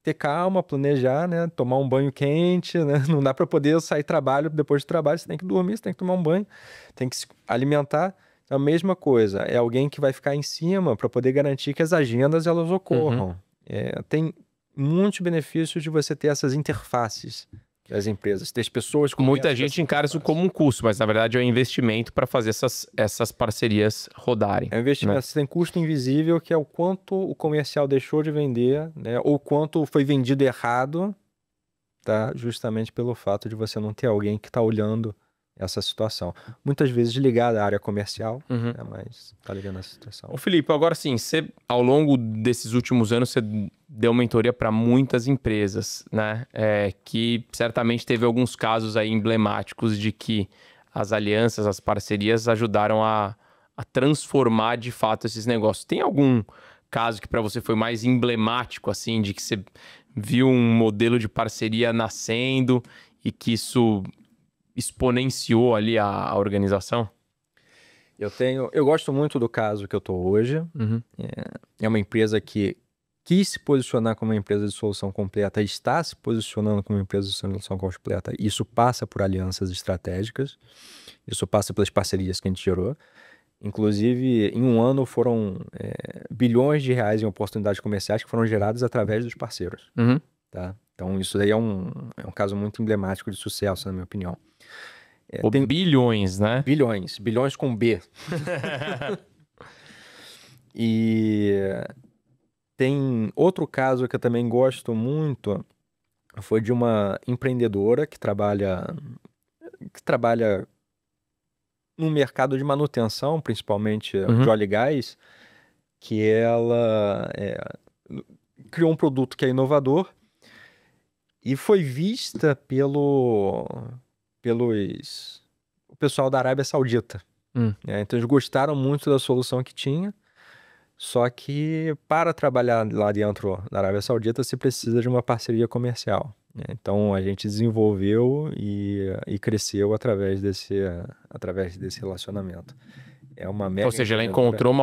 ter calma, planejar, né, tomar um banho quente, né? Não dá para poder sair depois do trabalho, você tem que dormir, você tem que tomar um banho, tem que se alimentar. A mesma coisa, é alguém que vai ficar em cima para poder garantir que as agendas elas ocorram. Tem muitos benefícios de você ter essas interfaces das empresas, ter as pessoas... Muita gente encara isso como um custo, mas na verdade é um investimento para fazer essas parcerias rodarem. É um investimento, né? Você tem custo invisível, que é o quanto o comercial deixou de vender, né? Ou quanto foi vendido errado, tá? Justamente pelo fato de você não ter alguém que está olhando essa situação. Muitas vezes ligada à área comercial, mas tá ligando essa situação. Ô Felipe, agora sim, você ao longo desses últimos anos, você deu mentoria para muitas empresas, né? Que certamente teve alguns casos aí emblemáticos de que as alianças, as parcerias ajudaram a transformar de fato esses negócios. Tem algum caso que para você foi mais emblemático, assim, de que você viu um modelo de parceria nascendo e que isso exponenciou ali a organização? Eu gosto muito do caso que eu tô hoje. É uma empresa que quis se posicionar como uma empresa de solução completa, está se posicionando como uma empresa de solução completa. Isso passa por alianças estratégicas, isso passa pelas parcerias que a gente gerou. Inclusive, em um ano foram bilhões de reais em oportunidades comerciais que foram geradas através dos parceiros. Tá? Então, isso daí é um caso muito emblemático de sucesso, na minha opinião. Tem bilhões, né? Bilhões com B. E tem outro caso que eu também gosto muito, foi de uma empreendedora que trabalha no mercado de manutenção, principalmente de óleo e gás, que ela criou um produto que é inovador, E foi vista pelos o pessoal da Arábia Saudita. Né? Então eles gostaram muito da solução que tinha, só que para trabalhar lá dentro da Arábia Saudita se precisa de uma parceria comercial. Né? Então a gente desenvolveu e cresceu através desse relacionamento. É uma mega Ou seja, ela empreendedora.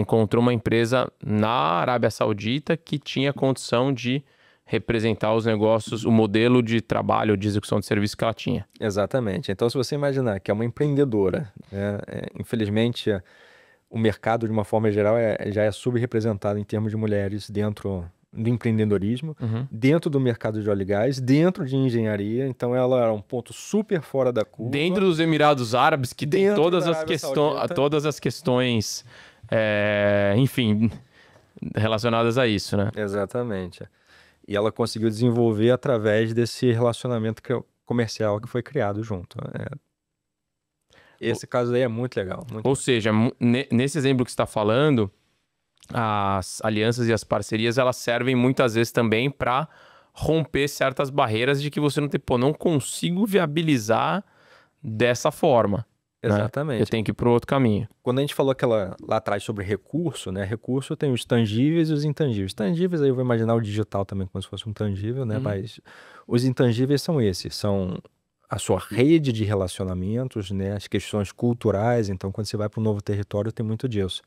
encontrou uma empresa na Arábia Saudita que tinha condição de representar os negócios, o modelo de trabalho, de execução de serviço que ela tinha. Exatamente. Então, se você imaginar que é uma empreendedora, né, infelizmente, o mercado, de uma forma geral, já é subrepresentado em termos de mulheres dentro do empreendedorismo, dentro do mercado de óleo e gás, dentro de engenharia. Então, ela é um ponto super fora da curva. Dentro dos Emirados Árabes, que tem todas as questões, enfim, relacionadas a isso, né? Exatamente. E ela conseguiu desenvolver através desse relacionamento comercial que foi criado junto. Esse caso aí é muito legal. Ou seja, nesse exemplo que você está falando, as alianças e as parcerias, elas servem muitas vezes também para romper certas barreiras de que você não consigo viabilizar dessa forma. Exatamente. Né? Eu tenho que ir para o outro caminho. Quando a gente falou lá atrás sobre recurso, né? Recurso tem os tangíveis e os intangíveis. Tangíveis, aí eu vou imaginar o digital também como se fosse um tangível, né? Mas os intangíveis são esses, são a sua rede de relacionamentos, né? As questões culturais. Então, quando você vai para um novo território, tem muito disso.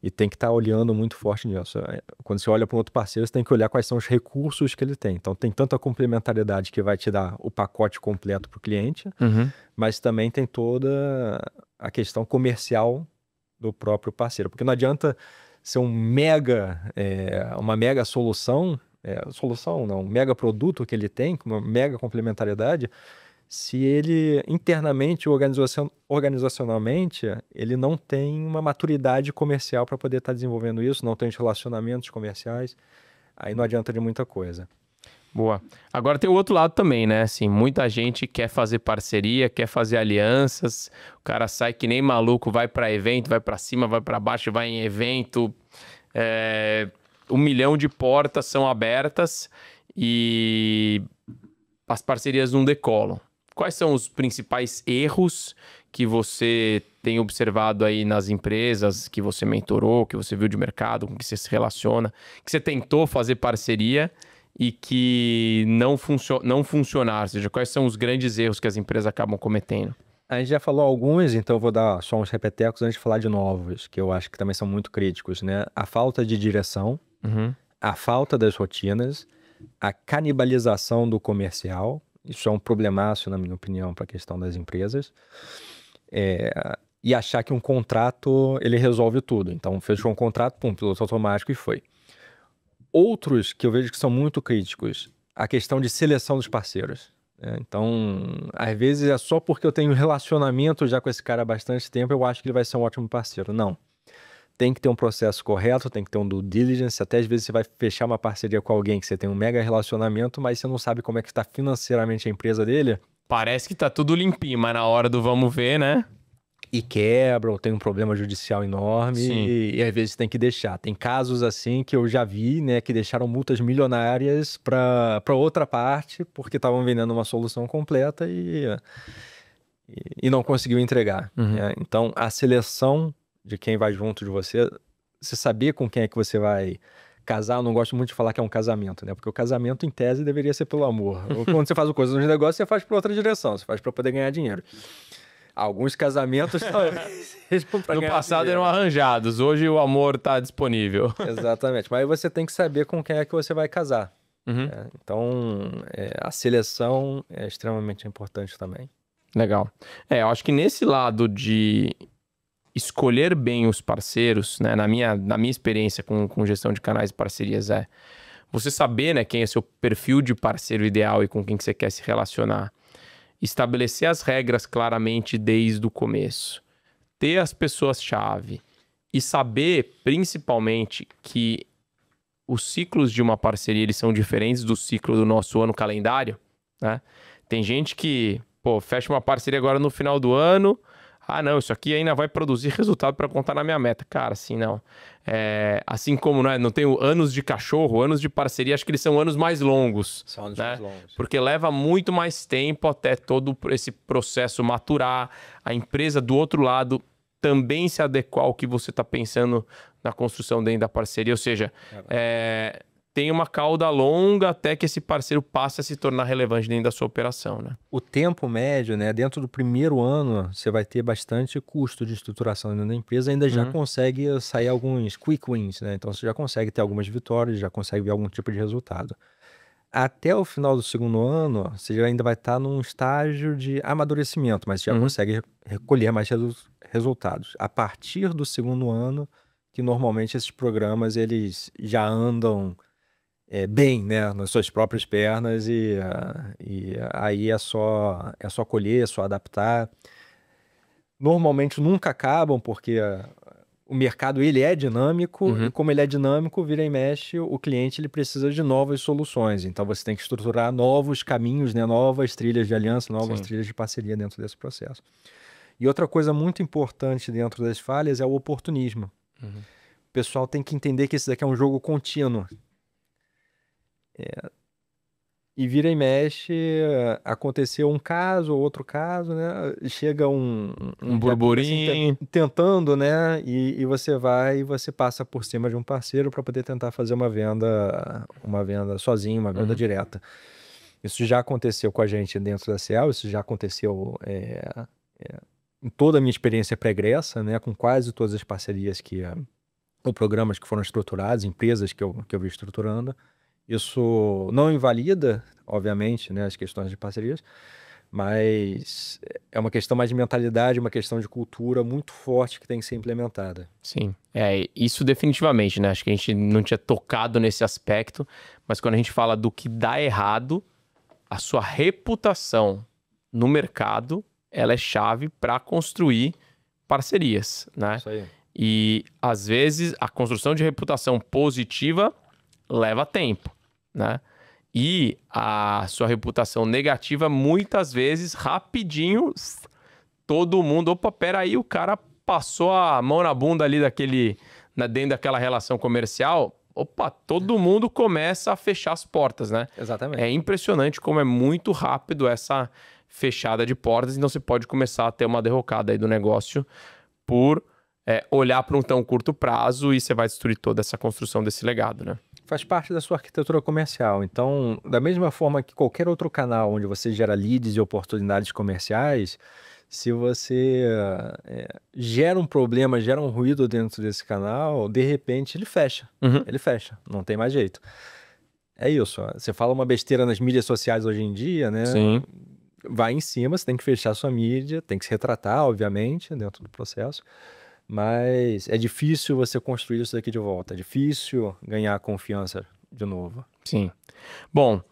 E tem que estar olhando muito forte nisso. Quando você olha para um outro parceiro, você tem que olhar quais são os recursos que ele tem. Então, tem tanto a complementariedade que vai te dar o pacote completo para o cliente, mas também tem toda a questão comercial do próprio parceiro. Porque não adianta ser uma mega solução, um mega produto que ele tem, com uma mega complementariedade, se ele internamente, organizacionalmente, ele não tem uma maturidade comercial para poder estar desenvolvendo isso, não tem os relacionamentos comerciais, aí não adianta de muita coisa. Boa. Agora tem o outro lado também, né? Assim, muita gente quer fazer parceria, quer fazer alianças, o cara sai que nem maluco, vai para evento, vai para cima, vai para baixo, vai em evento, 1 milhão de portas são abertas e as parcerias não decolam. Quais são os principais erros que você tem observado aí nas empresas que você mentorou, que você viu de mercado, com que você se relaciona, que você tentou fazer parceria e que não funcionaram? Ou seja, quais são os grandes erros que as empresas acabam cometendo? A gente já falou alguns, então eu vou dar só uns repetecos antes de falar de novos, que eu acho que também são muito críticos, né? A falta de direção, a falta das rotinas, a canibalização do comercial. Isso é um problemaço, na minha opinião, para a questão das empresas. E achar que um contrato, ele resolve tudo. Então, fechou um contrato, piloto automático e foi. Outros que eu vejo que são muito críticos, a questão de seleção dos parceiros. Então, às vezes é só porque eu tenho relacionamento já com esse cara há bastante tempo, eu acho que ele vai ser um ótimo parceiro. Não. Tem que ter um processo correto, tem que ter um due diligence. Até às vezes você vai fechar uma parceria com alguém que você tem um mega relacionamento, mas você não sabe como é que está financeiramente a empresa dele. Parece que tá tudo limpinho, mas na hora do vamos ver, né? E quebra, ou tem um problema judicial enorme, e às vezes tem que deixar. Tem casos assim que eu já vi, né, que deixaram multas milionárias para outra parte, porque estavam vendendo uma solução completa e não conseguiu entregar. Então, a seleção de quem vai junto de você saber com quem é que você vai casar. Eu não gosto muito de falar que é um casamento, né? Porque o casamento, em tese, deveria ser pelo amor. Quando você faz coisa nos negócios, você faz para outra direção, você faz para poder ganhar dinheiro. Alguns casamentos no passado eram arranjados, hoje o amor está disponível. Exatamente, mas aí você tem que saber com quem é que você vai casar. Então, a seleção é extremamente importante também. Legal. Eu acho que nesse lado de escolher bem os parceiros, né, na minha experiência com gestão de canais e parcerias, você saber, né, quem é seu perfil de parceiro ideal e com quem que você quer se relacionar. Estabelecer as regras claramente desde o começo. Ter as pessoas-chave. E saber, principalmente, que os ciclos de uma parceria eles são diferentes do ciclo do nosso ano calendário. Né? Tem gente que fecha uma parceria agora no final do ano, Ah, não, isso aqui ainda vai produzir resultado para contar na minha meta. Cara, assim, não. Assim como não tem anos de cachorro, anos de parceria, acho que eles são anos mais longos. São anos né? mais longos. Porque leva muito mais tempo até todo esse processo maturar, a empresa do outro lado também se adequar ao que você está pensando na construção dentro da parceria. Ou seja, tem uma cauda longa até que esse parceiro passe a se tornar relevante dentro da sua operação, né? O tempo médio, né? Dentro do primeiro ano, você vai ter bastante custo de estruturação dentro da empresa, ainda já consegue sair alguns quick wins, né? Então você já consegue ter algumas vitórias, já consegue ver algum tipo de resultado. Até o final do segundo ano, você já ainda vai estar num estágio de amadurecimento, mas já consegue recolher mais resultados. A partir do segundo ano, que normalmente esses programas eles já andam bem, né, nas suas próprias pernas e aí é só colher, é só adaptar. Normalmente nunca acabam porque o mercado ele é dinâmico e como ele é dinâmico, vira e mexe, o cliente ele precisa de novas soluções. Então você tem que estruturar novos caminhos, né, novas trilhas de aliança, novas trilhas de parceria dentro desse processo. E outra coisa muito importante dentro das falhas é o oportunismo. O pessoal tem que entender que esse daqui é um jogo contínuo. E vira e mexe, aconteceu um caso ou outro caso, né? Chega um burburinho. Assim, tentando, né? E você vai e você passa por cima de um parceiro para poder tentar fazer uma venda sozinho, uma venda direta. Isso já aconteceu com a gente dentro da Ciel, isso já aconteceu em toda a minha experiência pregressa, né? Com quase todas as parcerias ou programas que foram estruturados, empresas que eu vi estruturando. Isso não invalida, obviamente, né, as questões de parcerias, mas é uma questão mais de mentalidade, uma questão de cultura muito forte que tem que ser implementada. Sim, isso definitivamente, né? Acho que a gente não tinha tocado nesse aspecto, mas quando a gente fala do que dá errado, a sua reputação no mercado, ela é chave para construir parcerias, né? Isso aí. E, às vezes, a construção de reputação positiva leva tempo, né? E a sua reputação negativa, muitas vezes, rapidinho, todo mundo... Opa, peraí, o cara passou a mão na bunda ali dentro daquela relação comercial. Opa, todo mundo começa a fechar as portas, né? Exatamente. É impressionante como é muito rápido essa fechada de portas. Então, você pode começar a ter uma derrocada aí do negócio por olhar para um tão curto prazo e você vai destruir toda essa construção desse legado, né? Faz parte da sua arquitetura comercial. Então, da mesma forma que qualquer outro canal onde você gera leads e oportunidades comerciais, se você gera um problema, gera um ruído dentro desse canal, de repente ele fecha. Ele fecha, não tem mais jeito. É isso. Você fala uma besteira nas mídias sociais hoje em dia, né? Sim. Vai em cima, você tem que fechar sua mídia, tem que se retratar, obviamente, dentro do processo. Mas é difícil você construir isso daqui de volta. É difícil ganhar a confiança de novo. Sim. Bom,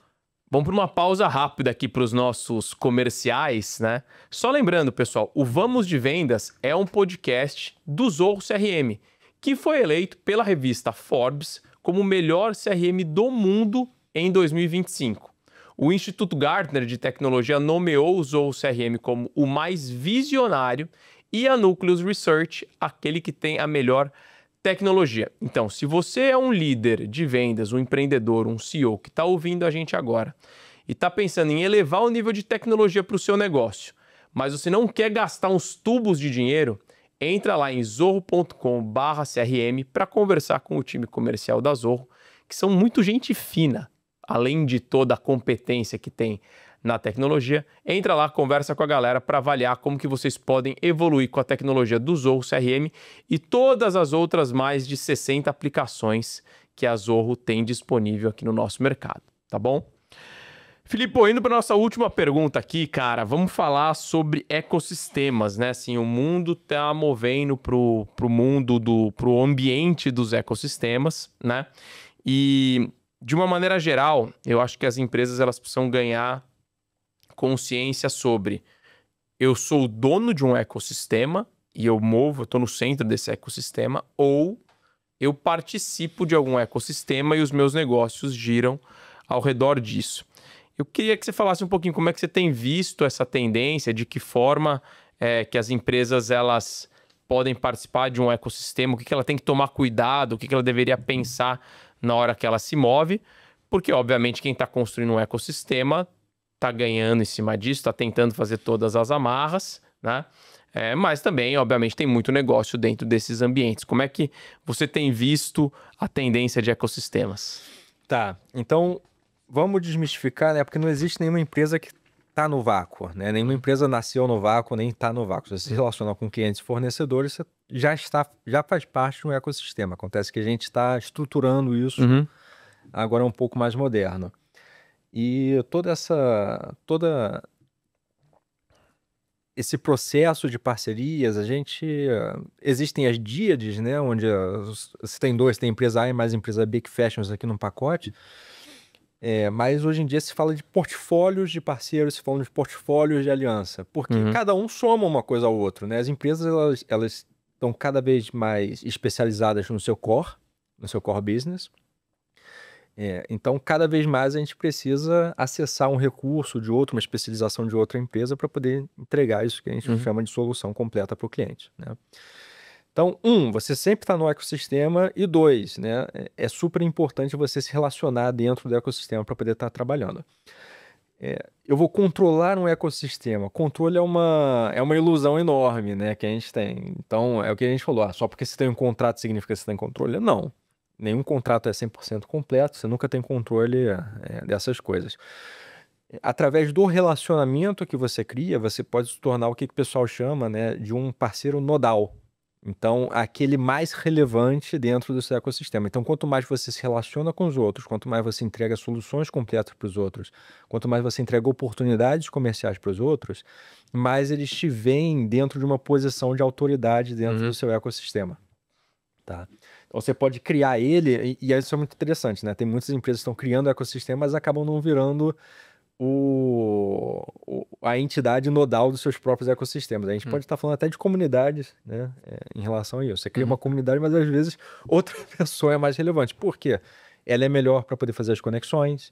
vamos para uma pausa rápida aqui para os nossos comerciais, né? Só lembrando, pessoal, o Vamos de Vendas é um podcast do Zorro CRM, que foi eleito pela revista Forbes como o melhor CRM do mundo em 2025. O Instituto Gartner de Tecnologia nomeou o Zorro CRM como o mais visionário e a Nucleus Research, aquele que tem a melhor tecnologia. Então, se você é um líder de vendas, um empreendedor, um CEO que está ouvindo a gente agora e está pensando em elevar o nível de tecnologia para o seu negócio, mas você não quer gastar uns tubos de dinheiro, entra lá em zorro.com/CRM para conversar com o time comercial da Zorro, que são muito gente fina, além de toda a competência que tem na tecnologia. Entra lá, conversa com a galera para avaliar como que vocês podem evoluir com a tecnologia do Zorro CRM e todas as outras mais de 60 aplicações que a Zorro tem disponível aqui no nosso mercado, tá bom? Filipe, indo para nossa última pergunta aqui, cara, vamos falar sobre ecossistemas, né? Assim, o mundo tá movendo pro ambiente dos ecossistemas, né? E de uma maneira geral, eu acho que as empresas elas precisam ganhar consciência sobre eu sou o dono de um ecossistema e eu estou no centro desse ecossistema, ou eu participo de algum ecossistema e os meus negócios giram ao redor disso. Eu queria que você falasse um pouquinho como é que você tem visto essa tendência, de que forma que as empresas elas podem participar de um ecossistema, o que ela tem que tomar cuidado, o que ela deveria pensar na hora que ela se move, porque, obviamente, quem está construindo um ecossistema está ganhando em cima disso, está tentando fazer todas as amarras, né? Mas também, obviamente, tem muito negócio dentro desses ambientes. Como é que você tem visto a tendência de ecossistemas? Tá, então vamos desmistificar, né? Porque não existe nenhuma empresa que está no vácuo, né? Nenhuma empresa nasceu no vácuo, nem está no vácuo. Você se relaciona com clientes e fornecedores, você já faz parte de um ecossistema. Acontece que a gente está estruturando isso agora um pouco mais moderno. E todo esse processo de parcerias, existem as díades, né? Onde você tem empresa A e mais empresa B que fecham isso aqui num pacote. Mas hoje em dia se fala de portfólios de parceiros, se fala de portfólios de aliança, porque cada um soma uma coisa ao outro, né? As empresas elas estão cada vez mais especializadas no seu core business. Então, cada vez mais a gente precisa acessar um recurso de outra, uma especialização de outra empresa para poder entregar isso que a gente chama de solução completa para o cliente, né? Então, você sempre está no ecossistema, e 2, né, é super importante você se relacionar dentro do ecossistema para poder estar trabalhando. Eu vou controlar um ecossistema. Controle é uma ilusão enorme, né, que a gente tem. Então, é o que a gente falou, só porque você tem um contrato significa que você tem controle? Não. Nenhum contrato é 100% completo, você nunca tem controle dessas coisas. Através do relacionamento que você cria, você pode se tornar o que o pessoal chama, né, de um parceiro nodal. Então, aquele mais relevante dentro do seu ecossistema. Então, quanto mais você se relaciona com os outros, quanto mais você entrega soluções completas para os outros, quanto mais você entrega oportunidades comerciais para os outros, mais eles te veem dentro de uma posição de autoridade dentro do seu ecossistema. Tá? Então, você pode criar ele, e isso é muito interessante, né? Tem muitas empresas que estão criando ecossistemas, mas acabam não virando a entidade nodal dos seus próprios ecossistemas. A gente pode estar falando até de comunidades, né, em relação a isso. Você cria uma comunidade, mas às vezes outra pessoa é mais relevante. Por quê? Ela é melhor para poder fazer as conexões,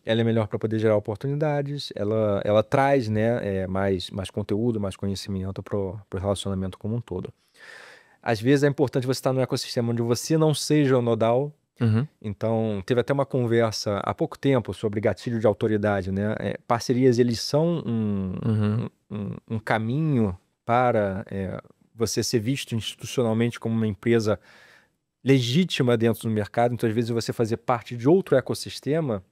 ela é melhor para poder gerar oportunidades, ela traz, né, mais conteúdo, mais conhecimento para o relacionamento como um todo. Às vezes é importante você estar num ecossistema onde você não seja o nodal. Então, teve até uma conversa há pouco tempo sobre gatilho de autoridade, né? Parcerias, eles são um caminho para você ser visto institucionalmente como uma empresa legítima dentro do mercado. Então, às vezes, você fazer parte de outro ecossistema,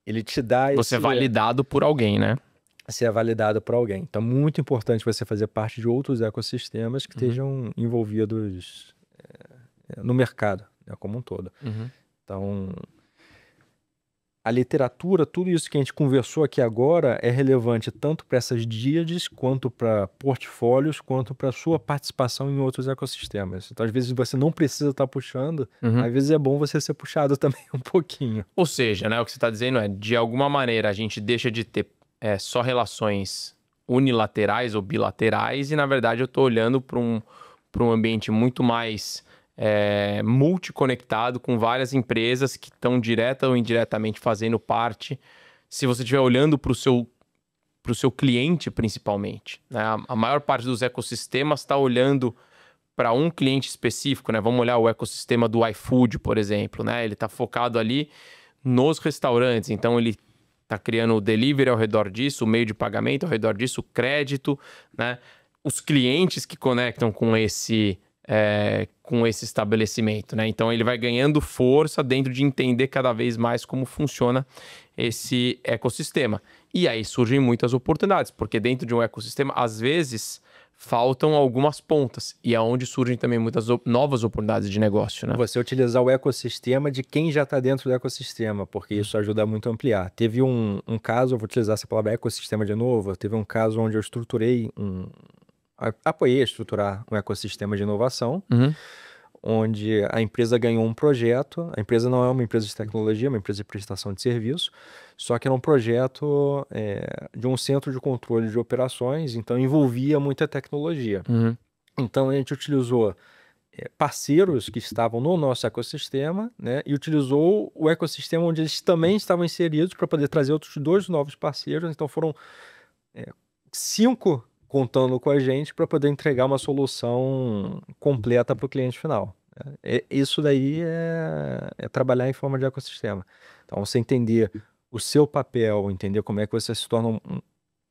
ele te dá Você é validado por alguém, né? Você é validado por alguém. Então, muito importante você fazer parte de outros ecossistemas que estejam envolvidos no mercado, né, como um todo. Então, a literatura, tudo isso que a gente conversou aqui agora é relevante tanto para essas díades, quanto para portfólios, quanto para sua participação em outros ecossistemas. Então, às vezes, você não precisa estar puxando, às vezes é bom você ser puxado também um pouquinho. Ou seja, né, o que você está dizendo de alguma maneira, a gente deixa de ter só relações unilaterais ou bilaterais, e na verdade eu estou olhando para um ambiente muito mais multiconectado, com várias empresas que estão direta ou indiretamente fazendo parte. Se você estiver olhando para o seu cliente, principalmente, né? A maior parte dos ecossistemas está olhando para um cliente específico, né? Vamos olhar o ecossistema do iFood, por exemplo, né? Ele está focado ali nos restaurantes, então ele está criando o delivery ao redor disso, o meio de pagamento ao redor disso, o crédito, né? Os clientes que conectam com esse estabelecimento, né? Então ele vai ganhando força dentro de entender cada vez mais como funciona esse ecossistema. E aí surgem muitas oportunidades, porque dentro de um ecossistema, às vezes, faltam algumas pontas, e é onde surgem também muitas novas oportunidades de negócio, né? Você utilizar o ecossistema de quem já está dentro do ecossistema, porque isso ajuda muito a ampliar. Teve um caso, eu vou utilizar essa palavra ecossistema de novo, teve um caso onde eu apoiei a estruturar um ecossistema de inovação, onde a empresa ganhou um projeto. A empresa não é uma empresa de tecnologia, é uma empresa de prestação de serviço, só que era um projeto de um centro de controle de operações, então envolvia muita tecnologia. Então a gente utilizou parceiros que estavam no nosso ecossistema, né, e utilizou o ecossistema onde eles também estavam inseridos para poder trazer outros 2 novos parceiros. Então foram 5 contando com a gente para poder entregar uma solução completa para o cliente final. Isso daí é trabalhar em forma de ecossistema. Então, você entender o seu papel, entender como é que você se torna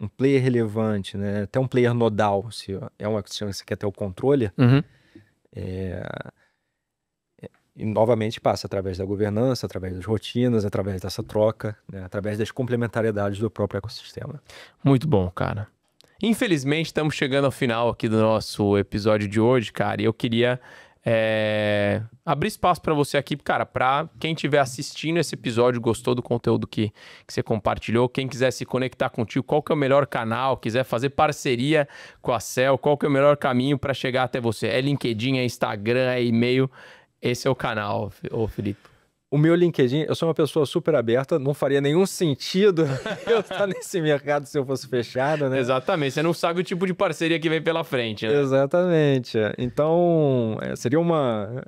um player relevante, né? Até um player nodal, se é um ecossistema que você quer ter o controle, e novamente passa através da governança, através das rotinas, através dessa troca, né? Através das complementariedades do próprio ecossistema. Muito bom, cara. Infelizmente, estamos chegando ao final aqui do nosso episódio de hoje, cara, e eu queria abrir espaço para você aqui, cara, para quem estiver assistindo esse episódio, gostou do conteúdo que você compartilhou, quem quiser se conectar contigo, qual que é o melhor canal, quiser fazer parceria com a Cell, qual que é o melhor caminho para chegar até você? É LinkedIn, é Instagram, é e-mail? Esse é o canal, ô Felipe. O meu LinkedIn, eu sou uma pessoa super aberta, não faria nenhum sentido eu estar nesse mercado se eu fosse fechado, né? Exatamente, você não sabe o tipo de parceria que vem pela frente, né? Exatamente. Então, seria uma...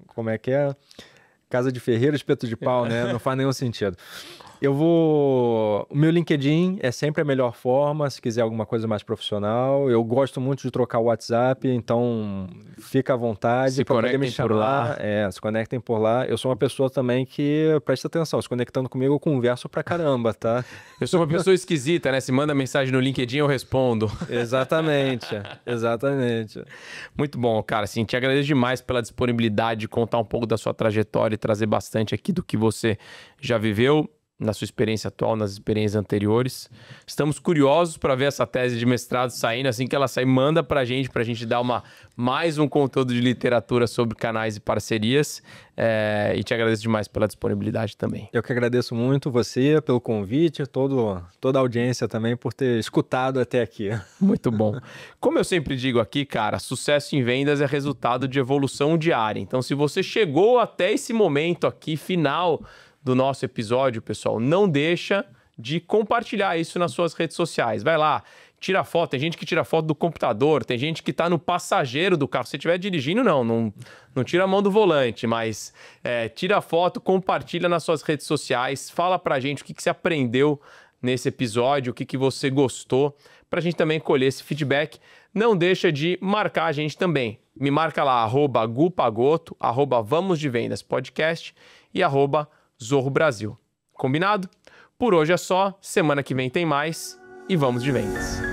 Como é que é? Casa de ferreiro, espeto de pau, né? Não faz nenhum sentido. O meu LinkedIn é sempre a melhor forma, se quiser alguma coisa mais profissional. Eu gosto muito de trocar o WhatsApp, então fica à vontade. Se conectem por lá. Se conectem por lá. Eu sou uma pessoa também que presta atenção. Se conectando comigo, eu converso pra caramba, tá? Eu sou uma pessoa esquisita, né? Se manda mensagem no LinkedIn, eu respondo. Exatamente, exatamente. Muito bom, cara. Assim, te agradeço demais pela disponibilidade de contar um pouco da sua trajetória e trazer bastante aqui do que você já viveu na sua experiência atual, nas experiências anteriores. Estamos curiosos para ver essa tese de mestrado saindo. Assim que ela sair, manda para a gente dar mais um conteúdo de literatura sobre canais e parcerias. E te agradeço demais pela disponibilidade também. Eu que agradeço muito você pelo convite, toda a audiência também por ter escutado até aqui. Muito bom. Como eu sempre digo aqui, cara, sucesso em vendas é resultado de evolução diária. Então, se você chegou até esse momento aqui, final do nosso episódio, pessoal, não deixa de compartilhar isso nas suas redes sociais. Vai lá, tira foto. Tem gente que tira foto do computador, tem gente que tá no passageiro do carro. Se você estiver dirigindo, não tira a mão do volante, mas tira foto, compartilha nas suas redes sociais, fala pra gente o que você aprendeu nesse episódio, o que você gostou, pra gente também colher esse feedback. Não deixa de marcar a gente também. Me marca lá, @gupagoto, @vamosdevendaspodcast e @Zorro Brasil. Combinado? Por hoje é só. Semana que vem tem mais e vamos de vendas.